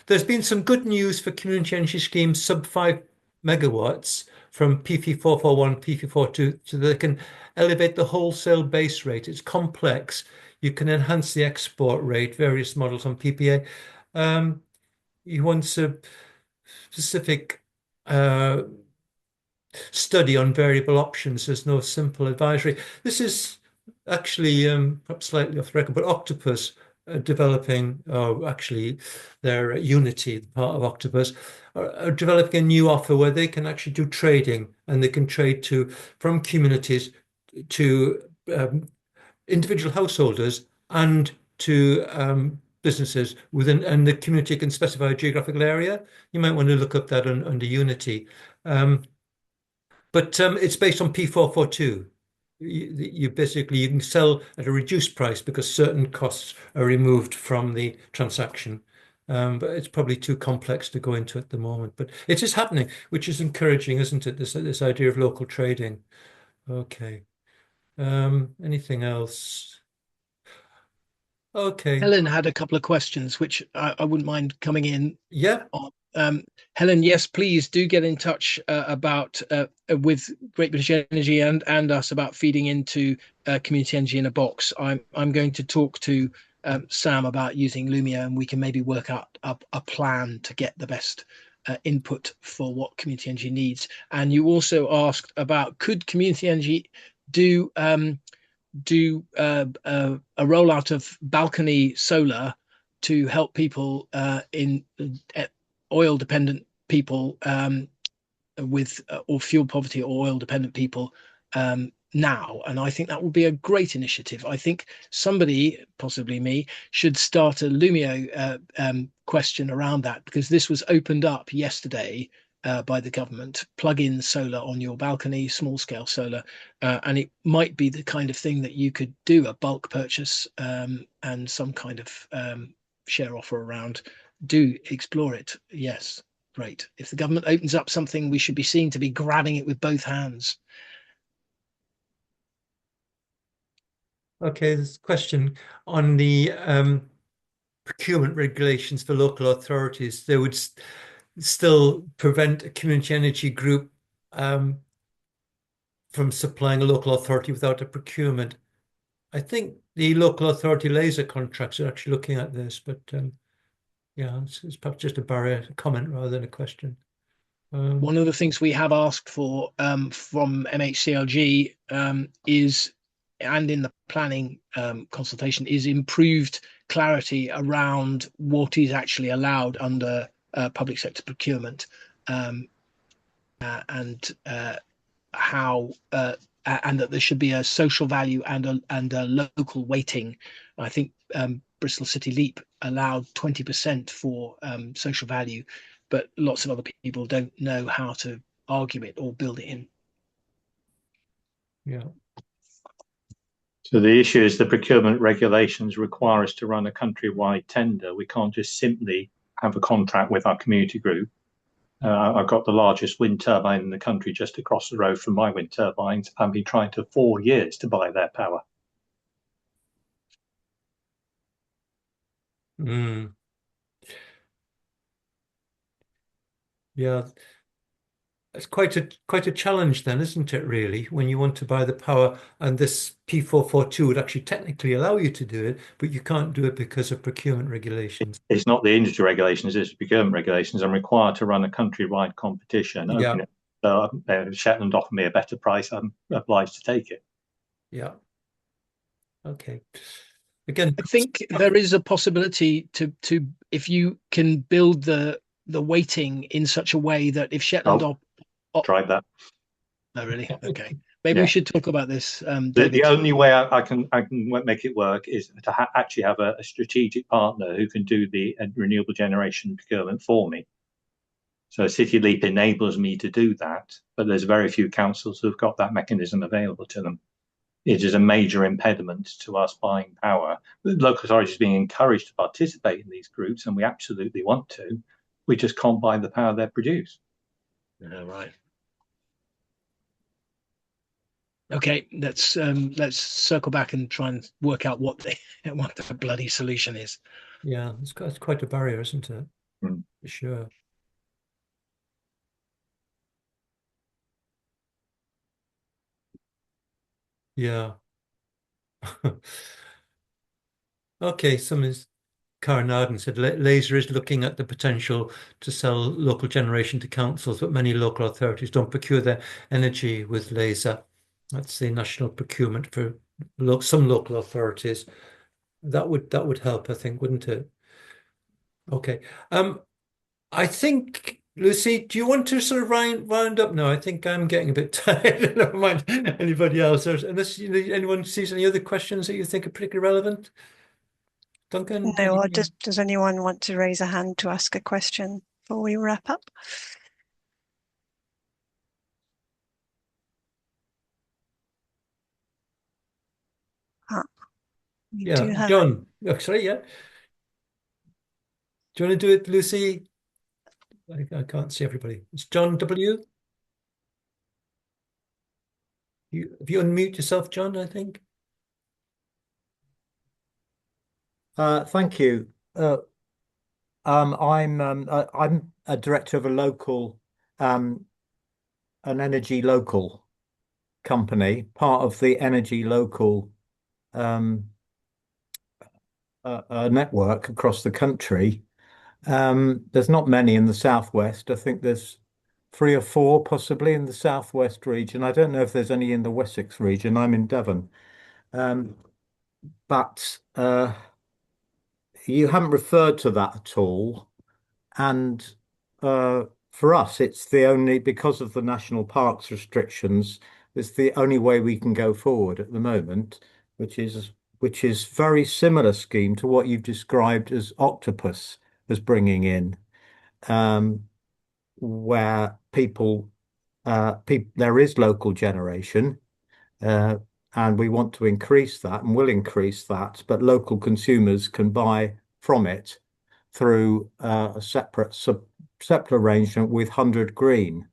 There's been some good news for community energy schemes sub 5 megawatts from PP441, PP42, so they can elevate the wholesale base rate. It's complex. You can enhance the export rate, various models on PPA. He wants a specific study on variable options. There's no simple advisory. This is actually perhaps slightly off the record, but Octopus developing, or actually their Unity, part of Octopus, are developing a new offer where they can actually do trading, and they can trade from communities to individual householders and to businesses within, and the community can specify a geographical area. You might want to look up that under Unity. But it's based on P442. You can sell at a reduced price because certain costs are removed from the transaction. But it's probably too complex to go into at the moment. But it is happening, which is encouraging, isn't it? This idea of local trading. Okay. Anything else? Okay. Helen had a couple of questions, which I wouldn't mind coming in. Yeah. Helen, yes, please do get in touch about with Great British Energy and us about feeding into community energy in a box. I'm going to talk to Sam about using Lumia, and we can maybe work out a plan to get the best input for what community energy needs. And you also asked about, could community energy do a rollout of balcony solar to help people in oil dependent people with or fuel poverty or oil dependent people now. And I think that would be a great initiative. I think somebody, possibly me, should start a Lumio question around that, because this was opened up yesterday by the government. Plug in solar on your balcony, small scale solar, and it might be the kind of thing that you could do a bulk purchase and some kind of share offer around. Do explore it. Yes, great. If the government opens up something, we should be seen to be grabbing it with both hands. Okay, this question on the procurement regulations for local authorities. They would still prevent a community energy group from supplying a local authority without a procurement. I think the local authority laser contracts are actually looking at this, but Yeah, it's perhaps just a barrier, a comment rather than a question. One of the things we have asked for from MHCLG is, and in the planning consultation, is improved clarity around what is actually allowed under public sector procurement, and how and that there should be a social value and a local weighting. I think Bristol City Leap allowed 20% for social value, but lots of other people don't know how to argue it or build it in. Yeah. So the issue is the procurement regulations require us to run a countrywide tender. We can't just simply have a contract with our community group. I've got the largest wind turbine in the country just across the road from my wind turbines. I've been trying for 4 years to buy their power. Mm. Yeah. It's quite a challenge then, isn't it, really, when you want to buy the power and this P442 would actually technically allow you to do it, but you can't do it because of procurement regulations. It's not the industry regulations, it's procurement regulations. I'm required to run a countrywide competition. Yeah. Open it. So Shetland offered me a better price. I'm obliged to take it. Yeah. Okay. Again, I think there is a possibility to if you can build the weighting in such a way that if Shetland tried that. Oh, really? Okay. Maybe Yeah. we should talk about this, The David. only way I can make it work is to actually have a strategic partner who can do the renewable generation procurement for me. So City Leap enables me to do that, but there's very few councils who've got that mechanism available to them. It is a major impediment to us buying power. Local authorities are being encouraged to participate in these groups, and we absolutely want to. We just can't buy the power they produce. Right. Okay, let's circle back and try and work out what the bloody solution is. yeah, it's quite a barrier, isn't it? Mm. For sure. Yeah. Okay, Karen Arden said Laser is looking at the potential to sell local generation to councils, but many local authorities don't procure their energy with Laser. That's the national procurement for some local authorities. That would help, I think, wouldn't it? Okay. I think, Lucy, do you want to sort of round up now? I think I'm getting a bit tired. Never mind anybody else. Unless anyone sees any other questions that you think are particularly relevant. Duncan? No, or does anyone want to raise a hand to ask a question before we wrap up? We do have... John. Oh, sorry, yeah. Do you want to do it, Lucy? I can't see everybody. It's John W. Have you unmute yourself, John, I think? Thank you. I'm a director of a local, an energy local company, part of the energy local network across the country. There's not many in the southwest. I think there's 3 or 4 possibly in the southwest region. I don't know if there's any in the Wessex region. I'm in Devon. But you haven't referred to that at all. And for us, it's the only, because of the national parks restrictions, it's the only way we can go forward at the moment, which is very similar scheme to what you've described as Octopus as bringing in, where there is local generation, and we want to increase that and will increase that, but local consumers can buy from it through a separate arrangement with 100 Green.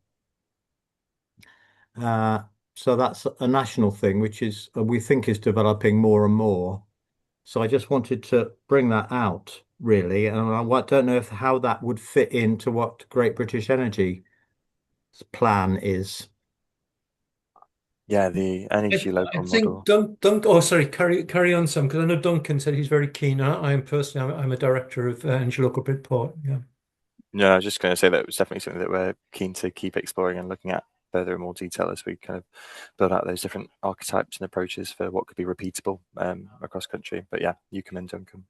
So that's a national thing, which is we think is developing more and more. So I just wanted to bring that out, really, and I don't know how that would fit into what Great British Energy's plan is. Yeah, the energy I local think model. Dunk. Oh, sorry. Carry on, Sam, because I know Duncan said he's very keen. I am personally. I'm a director of Energy Local Bridport. Yeah. No, I was just going to say that it was definitely something that we're keen to keep exploring and looking at further in more detail as we kind of build out those different archetypes and approaches for what could be repeatable across country. But yeah, you come in, Duncan.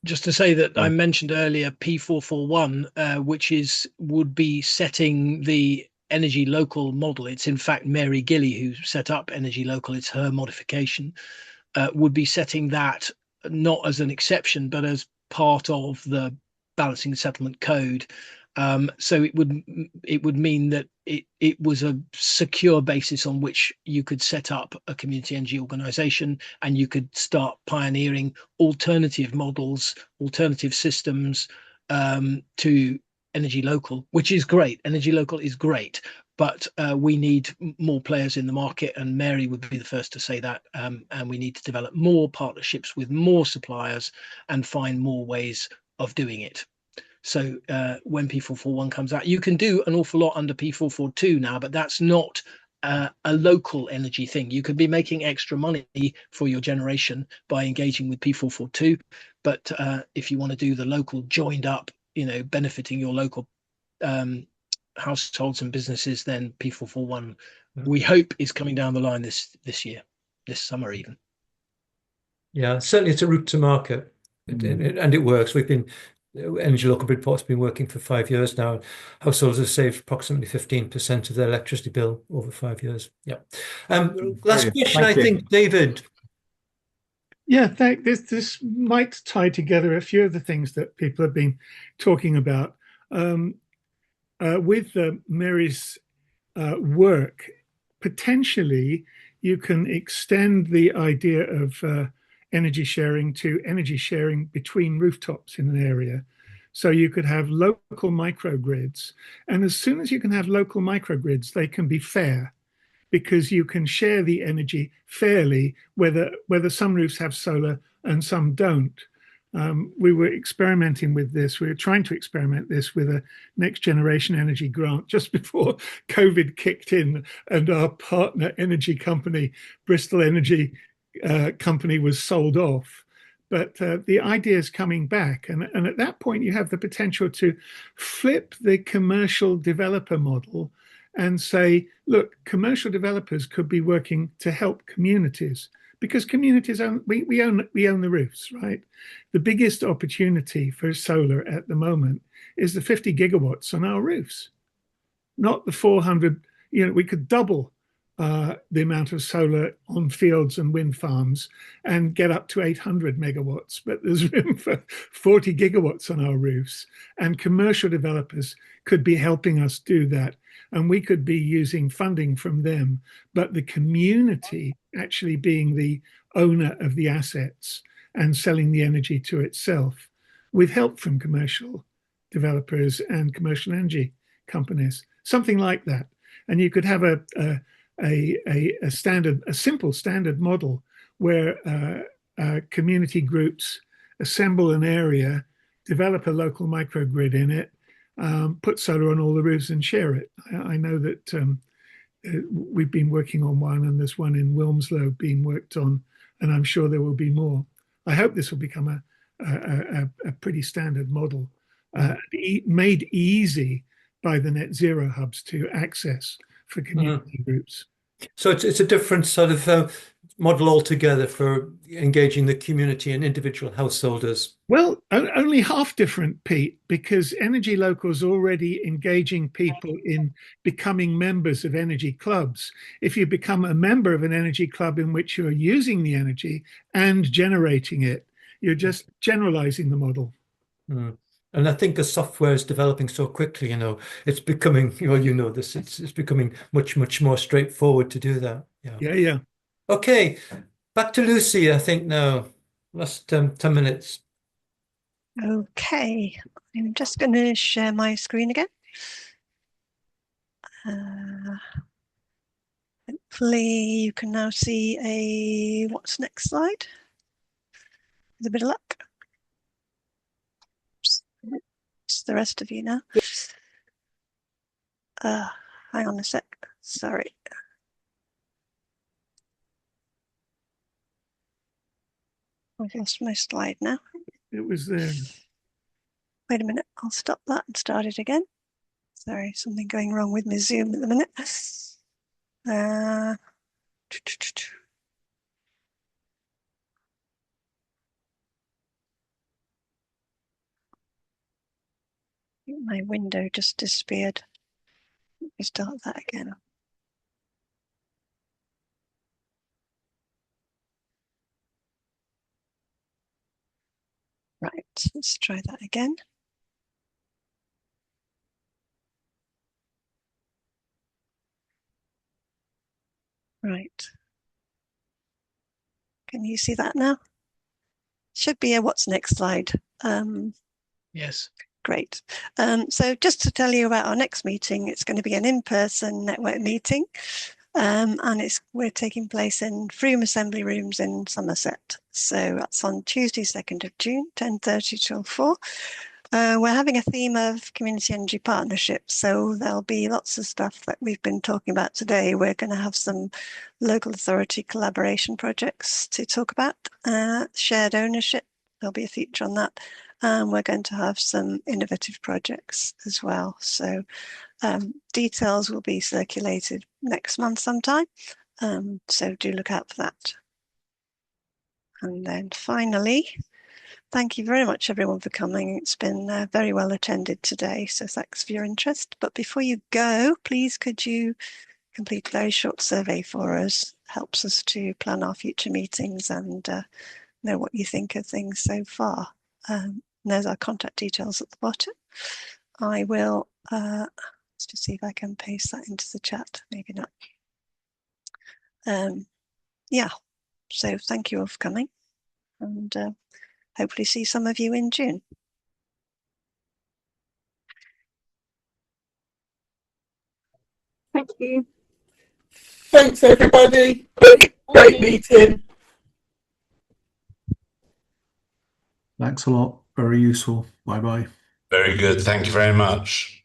Just to say that I Yeah. mentioned earlier P441, which would be setting the energy local model. It's in fact Mary Gilly who set up energy local. It's her modification. Would be setting that not as an exception, but as part of the balancing settlement code. So it would mean that it was a secure basis on which you could set up a community energy organization, and you could start pioneering alternative models, alternative systems, to energy local, which is great. Energy local is great, but we need more players in the market, and Mary would be the first to say that. And we need to develop more partnerships with more suppliers and find more ways of doing it. So when P441 comes out, you can do an awful lot under P442 now, but that's not a local energy thing. You could be making extra money for your generation by engaging with P442, but if you want to do the local joined up, benefiting your local households and businesses, then P441 we hope is coming down the line this year, this summer even. Yeah, certainly it's a route to market, and it works. Energy Local Bridport's been working for 5 years now. Households have saved approximately 15% of their electricity bill over 5 years. Yeah. Last Brilliant. question, Thank I you. think, David. Yeah, this might tie together a few of the things that people have been talking about. With Mary's work, potentially you can extend the idea of energy sharing to energy sharing between rooftops in an area. So you could have local microgrids, and as soon as you can have local microgrids, they can be fair, because you can share the energy fairly, whether some roofs have solar and some don't. We were experimenting with this. We were trying to experiment this with a next generation energy grant just before COVID kicked in, and our partner energy company, Bristol Energy Company, was sold off. But the idea is coming back. And at that point, you have the potential to flip the commercial developer model and say, look, commercial developers could be working to help communities, because communities we own the roofs, right? The biggest opportunity for solar at the moment is the 50 gigawatts on our roofs, not the 400. We could double the amount of solar on fields and wind farms and get up to 800 megawatts, but there's room for 40 gigawatts on our roofs, and commercial developers could be helping us do that, and we could be using funding from them, but the community actually being the owner of the assets and selling the energy to itself, with help from commercial developers and commercial energy companies, something like that. And you could have a simple standard model where community groups assemble an area, develop a local microgrid in it, put solar on all the roofs and share it. I know that we've been working on one, and there's one in Wilmslow being worked on, and I'm sure there will be more. I hope this will become a pretty standard model, made easy by the net zero hubs to access for community groups. So it's a different sort of model altogether for engaging the community and individual householders. Well, only half different, Pete, because Energy Local is already engaging people in becoming members of energy clubs. If you become a member of an energy club in which you're using the energy and generating it, you're just generalizing the model. And I think the software is developing so quickly, it's becoming, this, it's becoming much, much more straightforward to do that. Yeah. Okay, back to Lucy, I think now. Last 10 minutes. Okay, I'm just going to share my screen again. Hopefully you can now see what's next slide. With a bit of luck. It's the rest of you now. Hang on a sec. Sorry. I've lost my slide now. It was there. Wait a minute, I'll stop that and start it again. Sorry, something going wrong with my Zoom at the minute. My window just disappeared. Let me start that again. Right, let's try that again. Right. Can you see that now? Should be a what's next slide. Yes. Great. So just to tell you about our next meeting, it's going to be an in-person network meeting. And we're taking place in Froome Assembly Rooms in Somerset. So that's on Tuesday, 2nd of June, 10:30 till 4. We're having a theme of community energy partnerships, so there'll be lots of stuff that we've been talking about today. We're going to have some local authority collaboration projects to talk about, shared ownership, there'll be a feature on that, and we're going to have some innovative projects as well. So details will be circulated next month sometime, so do look out for that. And then finally, thank you very much, everyone, for coming. It's been very well attended today, so thanks for your interest. But before you go, please could you complete a very short survey for us? Helps us to plan our future meetings and know what you think of things so far. There's our contact details at the bottom. I will, let's just see if I can paste that into the chat, maybe not. Yeah, so thank you all for coming, and hopefully see some of you in June. Thank you. Thanks, everybody. Great meeting. Thanks a lot. Very useful. Bye bye. Very good. Thank you very much.